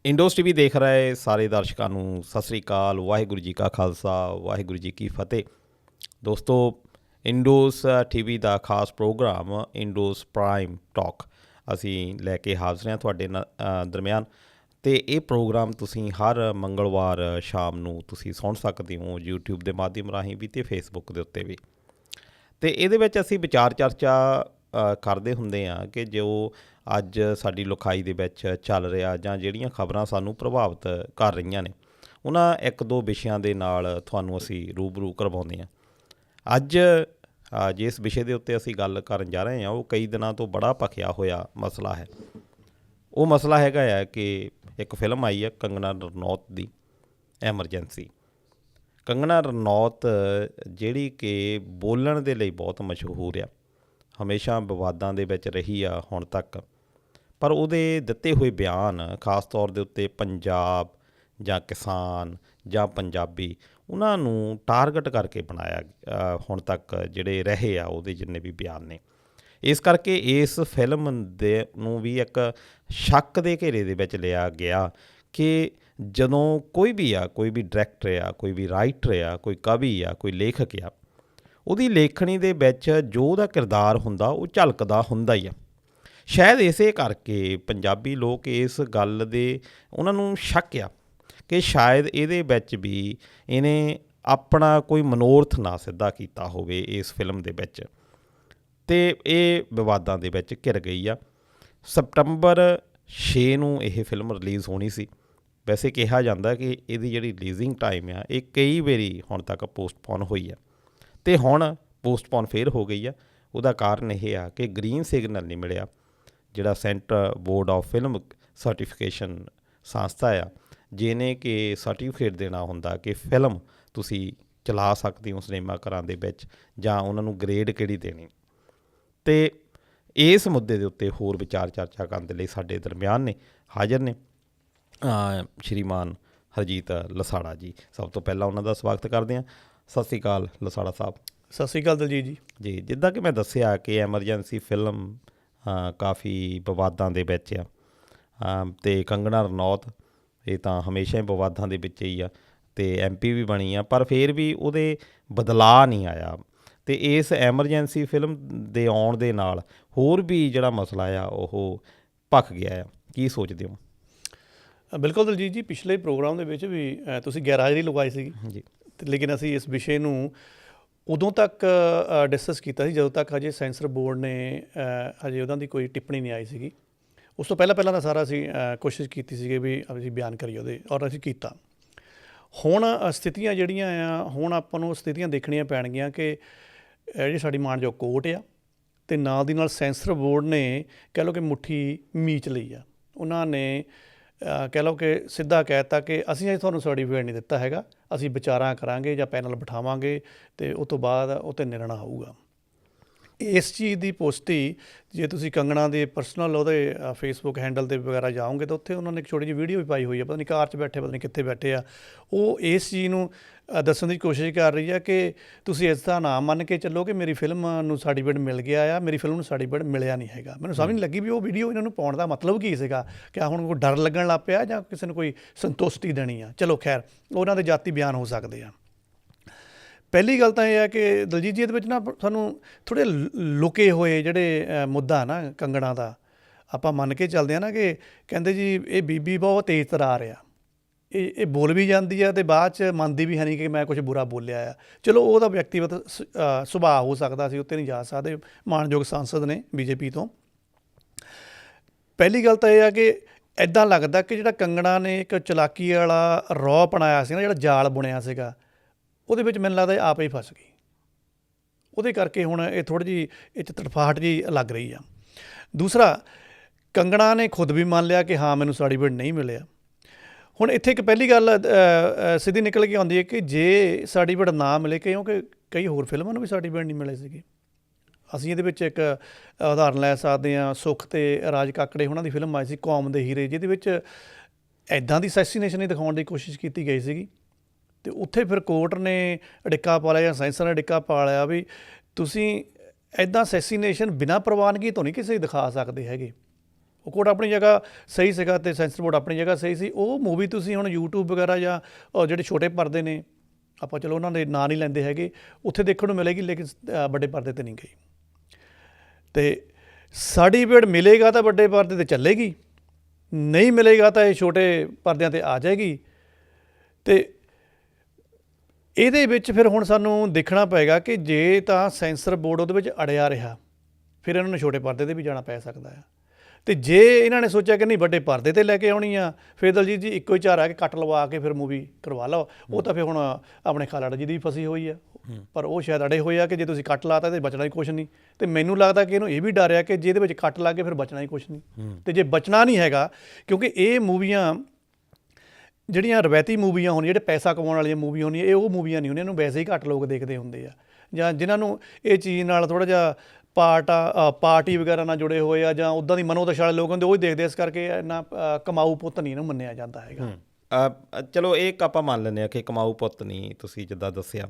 ਇੰਡੋਸ TV ਦੇਖ ਰਹੇ ਸਾਰੇ ਦਰਸ਼ਕਾਂ ਨੂੰ ਸਤਿ ਸ੍ਰੀ ਅਕਾਲ। ਵਾਹਿਗੁਰੂ ਜੀ ਕਾ ਖਾਲਸਾ, ਵਾਹਿਗੁਰੂ ਜੀ ਕੀ ਫਤਿਹ। ਦੋਸਤੋ, ਇੰਡੋਸ ਟੀਵੀ ਦਾ ਖਾਸ ਪ੍ਰੋਗਰਾਮ ਇੰਡੋਸ ਪ੍ਰਾਈਮ ਟਾਕ ਅਸੀਂ ਲੈ ਕੇ ਹਾਜ਼ਰ ਹਾਂ ਤੁਹਾਡੇ ਦਰਮਿਆਨ। ਅਤੇ ਇਹ ਪ੍ਰੋਗਰਾਮ ਤੁਸੀਂ ਹਰ ਮੰਗਲਵਾਰ ਸ਼ਾਮ ਨੂੰ ਤੁਸੀਂ ਸੁਣ ਸਕਦੇ ਹੋ YouTube ਦੇ ਮਾਧਿਅਮ ਰਾਹੀਂ ਵੀ ਅਤੇ ਫੇਸਬੁੱਕ ਦੇ ਉੱਤੇ ਵੀ। ਅਤੇ ਇਹਦੇ ਵਿੱਚ ਅਸੀਂ ਵਿਚਾਰ ਚਰਚਾ ਕਰਦੇ ਹੁੰਦੇ ਹਾਂ ਕਿ ਜੋ ਅੱਜ ਸਾਡੀ ਲਿਖਾਈ ਦੇ ਵਿੱਚ ਚੱਲ ਰਿਹਾ ਜਾਂ ਜਿਹੜੀਆਂ ਖਬਰਾਂ ਸਾਨੂੰ ਪ੍ਰਭਾਵਿਤ ਕਰ ਰਹੀਆਂ ਨੇ, ਉਹਨਾਂ ਇੱਕ ਦੋ ਵਿਸ਼ਿਆਂ ਦੇ ਨਾਲ ਤੁਹਾਨੂੰ ਅਸੀਂ ਰੂਬਰੂ ਕਰਵਾਉਂਦੇ ਹਾਂ। ਅੱਜ ਜਿਸ ਵਿਸ਼ੇ ਦੇ ਉੱਤੇ ਅਸੀਂ ਗੱਲ ਕਰਨ ਜਾ ਰਹੇ ਹਾਂ ਉਹ ਕਈ ਦਿਨਾਂ ਤੋਂ ਬੜਾ ਭਖਿਆ ਹੋਇਆ ਮਸਲਾ ਹੈ। ਉਹ ਮਸਲਾ ਹੈਗਾ ਆ ਕਿ ਇੱਕ ਫਿਲਮ ਆਈ ਹੈ ਕੰਗਨਾ ਰਣੌਤ ਦੀ, ਐਮਰਜੈਂਸੀ। ਕੰਗਨਾ ਰਣੌਤ ਜਿਹੜੀ ਕਿ ਬੋਲਣ ਦੇ ਲਈ ਬਹੁਤ ਮਸ਼ਹੂਰ ਆ, ਹਮੇਸ਼ਾ ਵਿਵਾਦਾਂ ਦੇ ਵਿੱਚ ਰਹੀ ਆ ਹੁਣ ਤੱਕ, ਪਰ ਉਹਦੇ ਦਿੱਤੇ ਹੋਏ ਬਿਆਨ ਖਾਸ ਤੌਰ ਦੇ ਉੱਤੇ ਪੰਜਾਬ ਜਾਂ ਕਿਸਾਨ ਜਾਂ ਪੰਜਾਬੀ, ਉਹਨਾਂ ਨੂੰ ਟਾਰਗੇਟ ਕਰਕੇ ਬਣਾਇਆ ਹੁਣ ਤੱਕ ਜਿਹੜੇ ਰਹੇ ਆ ਉਹਦੇ ਜਿੰਨੇ ਵੀ ਬਿਆਨ ਨੇ। ਇਸ ਕਰਕੇ ਇਸ ਫਿਲਮ ਦੇ ਨੂੰ ਵੀ ਇੱਕ ਸ਼ੱਕ ਦੇ ਘੇਰੇ ਦੇ ਵਿੱਚ ਲਿਆ ਗਿਆ ਕਿ ਜਦੋਂ ਕੋਈ ਵੀ ਡਾਇਰੈਕਟਰ ਆ, ਕੋਈ ਵੀ ਰਾਈਟਰ ਆ, ਕੋਈ ਕਵੀ ਆ, ਕੋਈ ਲੇਖਕ ਆ, ਉਹਦੀ ਲੇਖਣੀ ਦੇ ਵਿੱਚ ਜੋ ਉਹਦਾ ਕਿਰਦਾਰ ਹੁੰਦਾ ਉਹ ਝਲਕਦਾ ਹੁੰਦਾ ਹੀ ਆ। ਸ਼ਾਇਦ ਇਸੇ ਕਰਕੇ ਪੰਜਾਬੀ ਲੋਕ ਇਸ ਗੱਲ ਦੇ ਉਹਨਾਂ ਨੂੰ ਸ਼ੱਕ ਆ ਕਿ ਸ਼ਾਇਦ ਇਹਦੇ ਵਿੱਚ ਵੀ ਇਹਨੇ ਆਪਣਾ ਕੋਈ ਮਨੋਰਥ ਨਾ ਸਿੱਧਾ ਕੀਤਾ ਹੋਵੇ ਇਸ ਫਿਲਮ ਦੇ ਵਿੱਚ, ਅਤੇ ਇਹ ਵਿਵਾਦਾਂ ਦੇ ਵਿੱਚ ਘਿਰ ਗਈ ਆ। ਸਤੰਬਰ 6 ਨੂੰ ਇਹ ਫਿਲਮ ਰਿਲੀਜ਼ ਹੋਣੀ ਸੀ। ਵੈਸੇ ਕਿਹਾ ਜਾਂਦਾ ਕਿ ਇਹਦੀ ਜਿਹੜੀ ਰਿਲੀਜ਼ਿੰਗ ਟਾਈਮ ਆ ਇਹ ਕਈ ਵਾਰੀ ਹੁਣ ਤੱਕ ਪੋਸਟਪੋਨ ਹੋਈ ਆ, ਅਤੇ ਹੁਣ ਪੋਸਟਪੋਨ ਫੇਰ ਹੋ ਗਈ ਆ। ਉਹਦਾ ਕਾਰਨ ਇਹ ਆ ਕਿ ਗ੍ਰੀਨ ਸਿਗਨਲ ਨਹੀਂ ਮਿਲਿਆ, ਜਿਹੜਾ centre board of film certification ਸੰਸਥਾ ਆ, ਜਿਹਨੇ ਕਿ ਸਰਟੀਫਿਕੇਟ ਦੇਣਾ ਹੁੰਦਾ ਕਿ ਫਿਲਮ ਤੁਸੀਂ ਚਲਾ ਸਕਦੇ ਹੋ ਸਿਨੇਮਾ ਘਰਾਂ ਦੇ ਵਿੱਚ, ਜਾਂ ਉਹਨਾਂ ਨੂੰ ਗ੍ਰੇਡ ਕਿਹੜੀ ਦੇਣੀ। ਅਤੇ ਇਸ ਮੁੱਦੇ ਦੇ ਉੱਤੇ ਹੋਰ ਵਿਚਾਰ ਚਰਚਾ ਕਰਨ ਦੇ ਲਈ ਸਾਡੇ ਦਰਮਿਆਨ ਹਾਜ਼ਰ ਨੇ ਸ਼੍ਰੀਮਾਨ ਹਰਜੀਤ ਲਸਾੜਾ ਜੀ। ਸਭ ਤੋਂ ਪਹਿਲਾਂ ਉਹਨਾਂ ਦਾ ਸਵਾਗਤ ਕਰਦੇ ਹਾਂ। ਸਤਿ ਸ਼੍ਰੀ ਅਕਾਲ ਲਸਾੜਾ ਸਾਹਿਬ। ਸਤਿ ਸ਼੍ਰੀ ਅਕਾਲ ਦਲਜੀਤ ਜੀ। ਜੀ, ਜਿੱਦਾਂ ਕਿ ਮੈਂ ਦੱਸਿਆ ਕਿ ਐਮਰਜੈਂਸੀ ਫਿਲਮ ਕਾਫੀ ਵਿਵਾਦਾਂ ਦੇ ਵਿੱਚ ਆ, ਅਤੇ ਕੰਗਨਾ ਰਣੌਤ ਇਹ ਤਾਂ ਹਮੇਸ਼ਾ ਹੀ ਵਿਵਾਦਾਂ ਦੇ ਵਿੱਚ ਹੀ ਆ, ਅਤੇ MP ਵੀ ਬਣੀ ਆ, ਪਰ ਫਿਰ ਵੀ ਉਹਦੇ ਬਦਲਾਅ ਨਹੀਂ ਆਇਆ। ਅਤੇ ਇਸ ਐਮਰਜੈਂਸੀ ਫਿਲਮ ਦੇ ਆਉਣ ਦੇ ਨਾਲ ਹੋਰ ਵੀ ਜਿਹੜਾ ਮਸਲਾ ਆ ਉਹ ਭਖ ਗਿਆ ਆ। ਕੀ ਸੋਚਦੇ ਹੋ? ਬਿਲਕੁਲ ਦਲਜੀਤ ਜੀ, ਪਿਛਲੇ ਪ੍ਰੋਗਰਾਮ ਦੇ ਵਿੱਚ ਵੀ ਤੁਸੀਂ ਗੈਰਹਾਜ਼ਰੀ ਲਗਵਾਈ ਸੀਗੀ ਜੀ, ਲੇਕਿਨ ਅਸੀਂ ਇਸ ਵਿਸ਼ੇ ਨੂੰ ਉਦੋਂ ਤੱਕ ਡਿਸਕਸ ਕੀਤਾ ਸੀ ਜਦੋਂ ਤੱਕ ਹਜੇ ਸੈਂਸਰ ਬੋਰਡ ਨੇ ਹਜੇ ਉਹਨਾਂ ਦੀ ਕੋਈ ਟਿੱਪਣੀ ਨਹੀਂ ਆਈ ਸੀਗੀ। ਉਸ ਤੋਂ ਪਹਿਲਾਂ ਦਾ ਸਾਰਾ ਅਸੀਂ ਕੋਸ਼ਿਸ਼ ਕੀਤੀ ਸੀਗੀ ਵੀ ਅਸੀਂ ਬਿਆਨ ਕਰੀਏ ਉਹਦੇ, ਔਰ ਅਸੀਂ ਕੀਤਾ। ਹੁਣ ਸਥਿਤੀਆਂ ਜਿਹੜੀਆਂ ਆ, ਹੁਣ ਆਪਾਂ ਨੂੰ ਸਥਿਤੀਆਂ ਦੇਖਣੀਆਂ ਪੈਣਗੀਆਂ ਕਿ ਜਿਹੜੀ ਸਾਡੀ ਮਾਣਯੋਗ ਕੋਰਟ ਆ, ਅਤੇ ਨਾਲ ਦੀ ਨਾਲ ਸੈਂਸਰ ਬੋਰਡ ਨੇ ਕਹਿ ਲਓ ਕਿ ਮੁੱਠੀ ਮੀਚ ਲਈ ਆ। ਉਹਨਾਂ ਨੇ ਕਹਿ ਲਓ ਕਿ ਸਿੱਧਾ ਕਹਿ ਦਿੱਤਾ ਕਿ ਅਸੀਂ ਅਜੇ ਤੁਹਾਨੂੰ ਸਰਟੀਫਿਕੇਟ ਨਹੀਂ ਦਿੱਤਾ ਹੈਗਾ, ਅਸੀਂ ਵਿਚਾਰਾਂ ਕਰਾਂਗੇ ਜਾਂ ਪੈਨਲ ਬਿਠਾਵਾਂਗੇ ਅਤੇ ਉਸ ਤੋਂ ਬਾਅਦ ਉਹ 'ਤੇ ਨਿਰਣਾ ਹੋਊਗਾ। ਇਸ ਚੀਜ਼ ਦੀ ਪੁਸ਼ਟੀ ਜੇ ਤੁਸੀਂ ਕੰਗਣਾ ਦੇ ਪਰਸਨਲ ਉਹਦੇ ਫੇਸਬੁੱਕ ਹੈਂਡਲ 'ਤੇ ਵਗੈਰਾ ਜਾਓਗੇ ਤਾਂ ਉੱਥੇ ਉਹਨਾਂ ਨੇ ਇੱਕ ਛੋਟੀ ਜਿਹੀ ਵੀਡੀਓ ਵੀ ਪਾਈ ਹੋਈ ਹੈ, ਪਤਾ ਨਹੀਂ ਕਾਰ 'ਚ ਬੈਠੇ, ਪਤਾ ਨਹੀਂ ਕਿੱਥੇ ਬੈਠੇ ਆ। ਉਹ ਇਸ ਚੀਜ਼ ਨੂੰ ਦੱਸਣ ਦੀ ਕੋਸ਼ਿਸ਼ ਕਰ ਰਹੀ ਆ ਕਿ ਤੁਸੀਂ ਇਸ ਦਾ ਨਾਮ ਮੰਨ ਕੇ ਚੱਲੋ ਕਿ ਮੇਰੀ ਫਿਲਮ ਨੂੰ ਸਰਟੀਫਿਕੇਟ ਮਿਲ ਗਿਆ ਆ, ਮੇਰੀ ਫਿਲਮ ਨੂੰ ਸਰਟੀਫਿਕੇਟ ਮਿਲਿਆ ਨਹੀਂ ਹੈਗਾ। ਮੈਨੂੰ ਸਮਝ ਨਹੀਂ ਲੱਗੀ ਵੀ ਉਹ ਵੀਡੀਓ ਇਹਨਾਂ ਨੂੰ ਪਾਉਣ ਦਾ ਮਤਲਬ ਕੀ ਸੀਗਾ। ਕਿ ਹੁਣ ਕੋਈ ਡਰ ਲੱਗਣ ਲੱਗ ਪਿਆ ਜਾਂ ਕਿਸੇ ਨੂੰ ਕੋਈ ਸੰਤੁਸ਼ਟੀ ਦੇਣੀ ਆ। ਚਲੋ ਖੈਰ, ਉਹਨਾਂ ਦੇ ਜਾਤੀ ਬਿਆਨ ਹੋ ਸਕਦੇ ਆ। ਪਹਿਲੀ ਗੱਲ ਤਾਂ ਇਹ ਹੈ ਕਿ ਦਲਜੀਤ ਜੀ ਇਹਦੇ ਵਿੱਚ ਨਾ ਸਾਨੂੰ ਥੋੜ੍ਹੇ ਲੁਕੇ ਹੋਏ ਜਿਹੜੇ ਮੁੱਦਾ ਨਾ ਕੰਗਣਾ ਦਾ, ਆਪਾਂ ਮੰਨ ਕੇ ਚੱਲਦੇ ਹਾਂ ਨਾ ਕਿ ਕਹਿੰਦੇ ਜੀ ਇਹ ਬੀਬੀ ਬਹੁਤ ਤੇਜ਼ ਤਰਾਰ ਆ, ਇਹ ਬੋਲ ਵੀ ਜਾਂਦੀ ਆ ਅਤੇ ਬਾਅਦ 'ਚ ਮੰਨਦੀ ਵੀ ਹੈ ਨਹੀਂ ਕਿ ਮੈਂ ਕੁਛ ਬੁਰਾ ਬੋਲਿਆ ਆ। ਚਲੋ ਉਹਦਾ ਵਿਅਕਤੀਗਤ ਸੁਭਾਅ ਹੋ ਸਕਦਾ, ਅਸੀਂ ਉੱਤੇ ਨਹੀਂ ਜਾ ਸਕਦੇ। ਮਾਣਯੋਗ ਸਾਂਸਦ ਨੇ BJP ਤੋਂ। ਪਹਿਲੀ ਗੱਲ ਤਾਂ ਇਹ ਆ ਕਿ ਇੱਦਾਂ ਲੱਗਦਾ ਕਿ ਜਿਹੜਾ ਕੰਗਣਾ ਨੇ ਇੱਕ ਚਲਾਕੀ ਵਾਲਾ ਰੌ ਬਣਾਇਆ ਸੀ ਨਾ, ਜਿਹੜਾ ਜਾਲ ਬੁਣਿਆ ਸੀਗਾ, ਉਹਦੇ ਵਿੱਚ ਮੈਨੂੰ ਲੱਗਦਾ ਆਪ ਹੀ ਫਸ ਗਈ। ਉਹਦੇ ਕਰਕੇ ਹੁਣ ਇਹ ਥੋੜ੍ਹੀ ਜਿਹੀ ਇਹ 'ਚ ਤੜਫਾਹਟ ਜਿਹੀ ਲੱਗ ਰਹੀ ਆ। ਦੂਸਰਾ, ਕੰਗਣਾ ਨੇ ਖੁਦ ਵੀ ਮੰਨ ਲਿਆ ਕਿ ਹਾਂ ਮੈਨੂੰ ਸਰਟੀਫਿਕੇਟ ਨਹੀਂ ਮਿਲਿਆ। ਹੁਣ ਇੱਥੇ ਇੱਕ ਪਹਿਲੀ ਗੱਲ ਸਿੱਧੀ ਨਿਕਲ ਕੇ ਆਉਂਦੀ ਹੈ ਕਿ ਜੇ ਸਰਟੀਫਿਕੇਟ ਨਾ ਮਿਲੇ, ਕਿਉਂਕਿ ਕਈ ਹੋਰ ਫਿਲਮਾਂ ਨੂੰ ਵੀ ਸਰਟੀਫਿਕੇਟ ਨਹੀਂ ਮਿਲੇ ਸੀਗੇ। ਅਸੀਂ ਇਹਦੇ ਵਿੱਚ ਇੱਕ ਉਦਾਹਰਨ ਲੈ ਸਕਦੇ ਹਾਂ, ਸੁੱਖ ਅਤੇ ਰਾਜ ਕਾਕੜੇ ਉਹਨਾਂ ਦੀ ਫਿਲਮ ਆਈ ਸੀ ਕੌਮ ਦੇ ਹੀਰੇ, ਜਿਹਦੇ ਵਿੱਚ ਇੱਦਾਂ ਦੀ ਅਸੈਸੀਨੇਸ਼ਨ ਹੀ ਦਿਖਾਉਣ ਦੀ ਕੋਸ਼ਿਸ਼ ਕੀਤੀ ਗਈ ਸੀਗੀ। ਅਤੇ ਉੱਥੇ ਫਿਰ ਕੋਰਟ ਨੇ ਅੜਿੱਕਾ ਪਾ ਲਿਆ ਜਾਂ ਸੈਂਸਰ ਨੇ ਅੜਿੱਕਾ ਪਾ ਲਿਆ ਵੀ ਤੁਸੀਂ ਇੱਦਾਂ ਅਸੈਸੀਨੇਸ਼ਨ ਬਿਨਾਂ ਪ੍ਰਵਾਨਗੀ ਤੋਂ ਨਹੀਂ ਕਿਸੇ ਦਿਖਾ ਸਕਦੇ ਹੈਗੇ। ਉਹ ਕੋਡ ਆਪਣੀ ਜਗ੍ਹਾ ਸਹੀ ਸੀਗਾ ਅਤੇ ਸੈਂਸਰ ਬੋਰਡ ਆਪਣੀ ਜਗ੍ਹਾ ਸਹੀ ਸੀ। ਉਹ ਮੂਵੀ ਤੁਸੀਂ ਹੁਣ YouTube ਵਗੈਰਾ ਜਾਂ ਜਿਹੜੇ ਛੋਟੇ ਪਰਦੇ ਨੇ, ਆਪਾਂ ਚਲੋ ਉਹਨਾਂ ਦੇ ਨਾਂ ਨਹੀਂ ਲੈਂਦੇ ਹੈਗੇ, ਉੱਥੇ ਦੇਖਣ ਨੂੰ ਮਿਲੇਗੀ, ਲੇਕਿਨ ਵੱਡੇ ਪਰਦੇ 'ਤੇ ਨਹੀਂ ਗਈ। ਅਤੇ ਸਰਟੀਫਿਕੇਟ ਮਿਲੇਗਾ ਤਾਂ ਵੱਡੇ ਪਰਦੇ 'ਤੇ ਚੱਲੇਗੀ, ਨਹੀਂ ਮਿਲੇਗਾ ਤਾਂ ਇਹ ਛੋਟੇ ਪਰਦਿਆਂ 'ਤੇ ਆ ਜਾਏਗੀ। ਅਤੇ ਇਹਦੇ ਵਿੱਚ ਫਿਰ ਹੁਣ ਸਾਨੂੰ ਦੇਖਣਾ ਪਏਗਾ ਕਿ ਜੇ ਤਾਂ ਸੈਂਸਰ ਬੋਰਡ ਉਹਦੇ ਵਿੱਚ ਅੜਿਆ ਰਿਹਾ, ਫਿਰ ਇਹਨਾਂ ਨੂੰ ਛੋਟੇ ਪਰਦੇ 'ਤੇ ਵੀ ਜਾਣਾ ਪੈ ਸਕਦਾ ਆ। ਅਤੇ ਜੇ ਇਹਨਾਂ ਨੇ ਸੋਚਿਆ ਕਿ ਨਹੀਂ ਵੱਡੇ ਪਰਦੇ 'ਤੇ ਲੈ ਕੇ ਆਉਣੀ ਆ, ਫਿਰ ਦਲਜੀਤ ਜੀ ਇੱਕੋ ਹੀ ਝਾਰ ਆ ਕੇ ਕੱਟ ਲਵਾ ਕੇ ਫਿਰ ਮੂਵੀ ਕਰਵਾ ਲਓ। ਉਹ ਤਾਂ ਫਿਰ ਹੁਣ ਆਪਣੇ ਖਾਲੜ ਜੀ ਦੀ ਫਸੀ ਹੋਈ ਆ, ਪਰ ਉਹ ਸ਼ਾਇਦ ਅੜੇ ਹੋਏ ਆ ਕਿ ਜੇ ਤੁਸੀਂ ਕੱਟ ਲਾਤਾ ਤਾਂ ਬਚਣਾ ਹੀ ਕੁਛ ਨਹੀਂ। ਅਤੇ ਮੈਨੂੰ ਲੱਗਦਾ ਕਿ ਇਹਨੂੰ ਇਹ ਵੀ ਡਰ ਆ ਕਿ ਜੇ ਇਹਦੇ ਵਿੱਚ ਕੱਟ ਲੱਗ ਗਏ ਫਿਰ ਬਚਣਾ ਹੀ ਕੁਛ ਨਹੀਂ। ਅਤੇ ਜੇ ਬਚਣਾ ਨਹੀਂ ਹੈਗਾ, ਕਿਉਂਕਿ ਇਹ ਮੂਵੀਆਂ ਜਿਹੜੀਆਂ ਰਵਾਇਤੀ ਮੂਵੀਆਂ ਹੋਣੀਆਂ, ਜਿਹੜੇ ਪੈਸਾ ਕਮਾਉਣ ਵਾਲੀਆਂ ਮੂਵੀਆਂ ਹੋਣੀਆਂ, ਇਹ ਉਹ ਮੂਵੀਆਂ ਨਹੀਂ ਹੁੰਦੀਆਂ, ਇਹਨੂੰ ਵੈਸੇ ਹੀ ਘੱਟ ਲੋਕ ਦੇਖਦੇ ਹੁੰਦੇ ਆ, ਜਾਂ ਜਿਨ੍ਹਾਂ ਨੂੰ ਇਹ ਚੀਜ਼ ਨਾਲ ਥੋੜ੍ਹਾ ਜਿਹਾ ਪਾਰਟੀ ਵਗੈਰਾ ਨਾਲ ਜੁੜੇ ਹੋਏ ਆ, ਜਾਂ ਉੱਦਾਂ ਦੀ ਮਨੋਦਸ਼ਾ ਵਾਲੇ ਲੋਕ ਹੁੰਦੇ, ਉਹ ਹੀ ਦੇਖਦੇ। ਇਸ ਕਰਕੇ ਇੰਨਾ ਕਮਾਊ ਪੁੱਤ ਨਹੀਂ ਇਹਨੂੰ ਮੰਨਿਆ ਜਾਂਦਾ ਹੈਗਾ। ਚਲੋ ਇਹ ਆਪਾਂ ਮੰਨ ਲੈਂਦੇ ਹਾਂ ਕਿ ਕਮਾਊ ਪੁੱਤ ਨਹੀਂ, ਤੁਸੀਂ ਜਿੱਦਾਂ ਦੱਸਿਆ,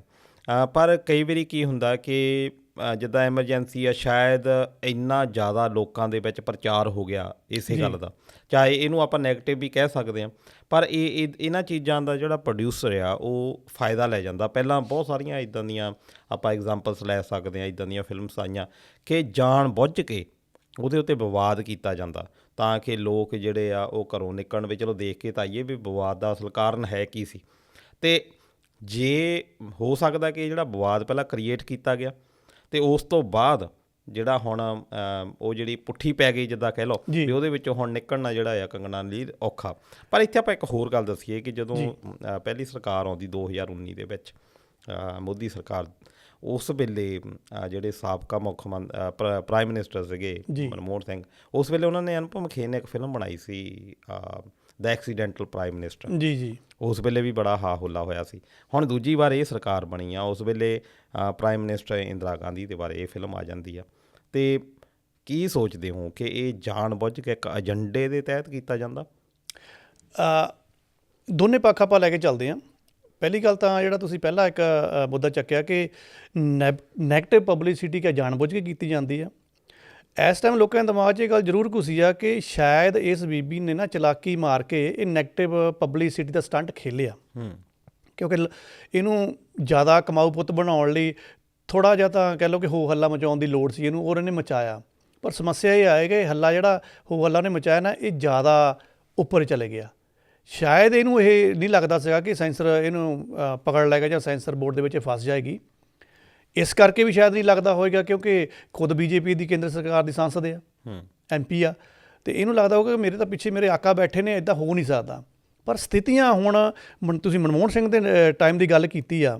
ਪਰ ਕਈ ਵਾਰੀ ਕੀ ਹੁੰਦਾ ਕਿ ਜਿੱਦਾਂ ਐਮਰਜੈਂਸੀ ਆ, ਸ਼ਾਇਦ ਇੰਨਾ ਜ਼ਿਆਦਾ ਲੋਕਾਂ ਦੇ ਵਿੱਚ ਪ੍ਰਚਾਰ ਹੋ ਗਿਆ ਇਸੇ ਗੱਲ ਦਾ, ਚਾਹੇ ਇਹਨੂੰ ਆਪਾਂ ਨੈਗੇਟਿਵ ਵੀ ਕਹਿ ਸਕਦੇ ਹਾਂ, ਪਰ ਇਹਨਾਂ ਚੀਜ਼ਾਂ ਦਾ ਜਿਹੜਾ ਪ੍ਰੋਡਿਊਸਰ ਆ ਉਹ ਫਾਇਦਾ ਲੈ ਜਾਂਦਾ। ਪਹਿਲਾਂ ਬਹੁਤ ਸਾਰੀਆਂ ਇੱਦਾਂ ਦੀਆਂ ਆਪਾਂ ਐਗਜ਼ਾਮਪਲਸ ਲੈ ਸਕਦੇ ਹਾਂ, ਇੱਦਾਂ ਦੀਆਂ ਫਿਲਮਸ ਆਈਆਂ ਕਿ ਜਾਣ ਬੁੱਝ ਕੇ ਉਹਦੇ ਉੱਤੇ ਵਿਵਾਦ ਕੀਤਾ ਜਾਂਦਾ ਤਾਂ ਕਿ ਲੋਕ ਜਿਹੜੇ ਆ ਉਹ ਘਰੋਂ ਨਿਕਲਣ ਵੀ, ਚਲੋ ਦੇਖ ਕੇ ਤਾਂ ਆਈਏ ਵੀ ਵਿਵਾਦ ਦਾ ਅਸਲ ਕਾਰਨ ਹੈ ਕੀ ਸੀ। ਅਤੇ ਜੇ ਹੋ ਸਕਦਾ ਕਿ ਜਿਹੜਾ ਵਿਵਾਦ ਪਹਿਲਾਂ ਕ੍ਰੀਏਟ ਕੀਤਾ ਗਿਆ ਅਤੇ ਉਸ ਤੋਂ ਬਾਅਦ ਜਿਹੜਾ ਹੁਣ ਉਹ ਜਿਹੜੀ ਪੁੱਠੀ ਪੈ ਗਈ, ਜਿੱਦਾਂ ਕਹਿ ਲਓ ਵੀ, ਉਹਦੇ ਵਿੱਚੋਂ ਹੁਣ ਨਿਕਲਣਾ ਜਿਹੜਾ ਆ ਕੰਗਨਾ ਲਈ ਔਖਾ। ਪਰ ਇੱਥੇ ਆਪਾਂ ਇੱਕ ਹੋਰ ਗੱਲ ਦੱਸੀਏ ਕਿ ਜਦੋਂ ਪਹਿਲੀ ਸਰਕਾਰ ਆਉਂਦੀ 2019 ਦੇ ਵਿੱਚ, ਮੋਦੀ ਸਰਕਾਰ, ਉਸ ਵੇਲੇ ਜਿਹੜੇ ਸਾਬਕਾ ਮੁੱਖ ਪ੍ਰਾਈਮ ਮਿਨਿਸਟਰ ਸੀਗੇ ਮਨਮੋਹਨ ਸਿੰਘ, ਉਸ ਵੇਲੇ ਉਹਨਾਂ ਨੇ ਅਨੁਪਮ ਖੇਰ ਨੇ ਇੱਕ ਫਿਲਮ ਬਣਾਈ ਸੀ ਦ ਐਕਸੀਡੈਂਟਲ ਪ੍ਰਾਈਮ ਮਿਨਿਸਟਰ। ਜੀ ਉਸ ਵੇਲੇ ਵੀ ਬੜਾ ਹਾ ਹੁੱਲਾ ਹੋਇਆ ਸੀ। ਹੁਣ ਦੂਜੀ ਵਾਰ ਇਹ ਸਰਕਾਰ ਬਣੀ ਆ, ਉਸ ਵੇਲੇ ਪ੍ਰਾਈਮ ਮਿਨਿਸਟਰ ਇੰਦਰਾ ਗਾਂਧੀ ਦੇ ਬਾਰੇ ਇਹ ਫਿਲਮ ਆ ਜਾਂਦੀ ਆ। ਅਤੇ ਕੀ ਸੋਚਦੇ ਹੋ ਕਿ ਇਹ ਜਾਣ ਬੁੱਝ ਕੇ ਇੱਕ ਏਜੰਡੇ ਦੇ ਤਹਿਤ ਕੀਤਾ ਜਾਂਦਾ? ਦੋਨੇ ਪੱਖ ਆਪਾਂ ਲੈ ਕੇ ਚੱਲਦੇ ਹਾਂ। ਪਹਿਲੀ ਗੱਲ ਤਾਂ ਜਿਹੜਾ ਤੁਸੀਂ ਪਹਿਲਾਂ ਇੱਕ ਮੁੱਦਾ ਚੱਕਿਆ ਕਿ ਨੈਗੇਟਿਵ ਪਬਲਿਸਿਟੀ ਕਿਆ ਜਾਣ ਬੁੱਝ ਕੇ ਕੀਤੀ ਜਾਂਦੀ ਆ। ਇਸ ਟਾਈਮ ਲੋਕਾਂ ਦੇ ਦਿਮਾਗ 'ਚ ਇਹ ਗੱਲ ਜ਼ਰੂਰ ਘੁਸੀ ਆ ਕਿ ਸ਼ਾਇਦ ਇਸ ਬੀਬੀ ਨੇ ਨਾ ਚਲਾਕੀ ਮਾਰ ਕੇ ਇਹ ਨੈਗੇਟਿਵ ਪਬਲਿਸਿਟੀ ਦਾ ਸਟੰਟ ਖੇਲਿਆ, ਕਿਉਂਕਿ ਇਹਨੂੰ ਜ਼ਿਆਦਾ ਕਮਾਊ ਪੁੱਤ ਬਣਾਉਣ ਲਈ ਥੋੜ੍ਹਾ ਜਿਹਾ ਤਾਂ ਕਹਿ ਲਓ ਕਿ ਹੋ ਹੱਲਾ ਮਚਾਉਣ ਦੀ ਲੋੜ ਸੀ ਇਹਨੂੰ, ਔਰ ਇਹਨੇ ਮਚਾਇਆ। ਪਰ ਸਮੱਸਿਆ ਇਹ ਆਏ ਕਿ ਹੱਲਾ ਜਿਹੜਾ ਹੋ ਹੱਲਾ ਉਹਨੇ ਮਚਾਇਆ ਨਾ, ਇਹ ਜ਼ਿਆਦਾ ਉੱਪਰ ਚਲੇ ਗਿਆ। ਸ਼ਾਇਦ ਇਹਨੂੰ ਇਹ ਨਹੀਂ ਲੱਗਦਾ ਸੀਗਾ ਕਿ ਸੈਂਸਰ ਇਹਨੂੰ ਪਕੜ ਲਏਗਾ ਜਾਂ ਸੈਂਸਰ ਬੋਰਡ ਦੇ ਵਿੱਚ ਫਸ ਜਾਏਗੀ। ਇਸ ਕਰਕੇ ਵੀ ਸ਼ਾਇਦ ਨਹੀਂ ਲੱਗਦਾ ਹੋਏਗਾ ਕਿਉਂਕਿ ਖੁਦ BJP ਦੀ ਕੇਂਦਰ ਸਰਕਾਰ ਦੀ ਸਾਂਸਦ ਆ, MP ਆ, ਅਤੇ ਇਹਨੂੰ ਲੱਗਦਾ ਹੋਊਗਾ ਕਿ ਮੇਰੇ ਤਾਂ ਪਿੱਛੇ ਮੇਰੇ ਆਕਾ ਬੈਠੇ ਨੇ, ਇੱਦਾਂ ਹੋ ਨਹੀਂ ਸਕਦਾ। ਪਰ ਸਥਿਤੀਆਂ ਹੁਣ ਤੁਸੀਂ ਮਨਮੋਹਨ ਸਿੰਘ ਦੇ ਟਾਈਮ ਦੀ ਗੱਲ ਕੀਤੀ ਆ,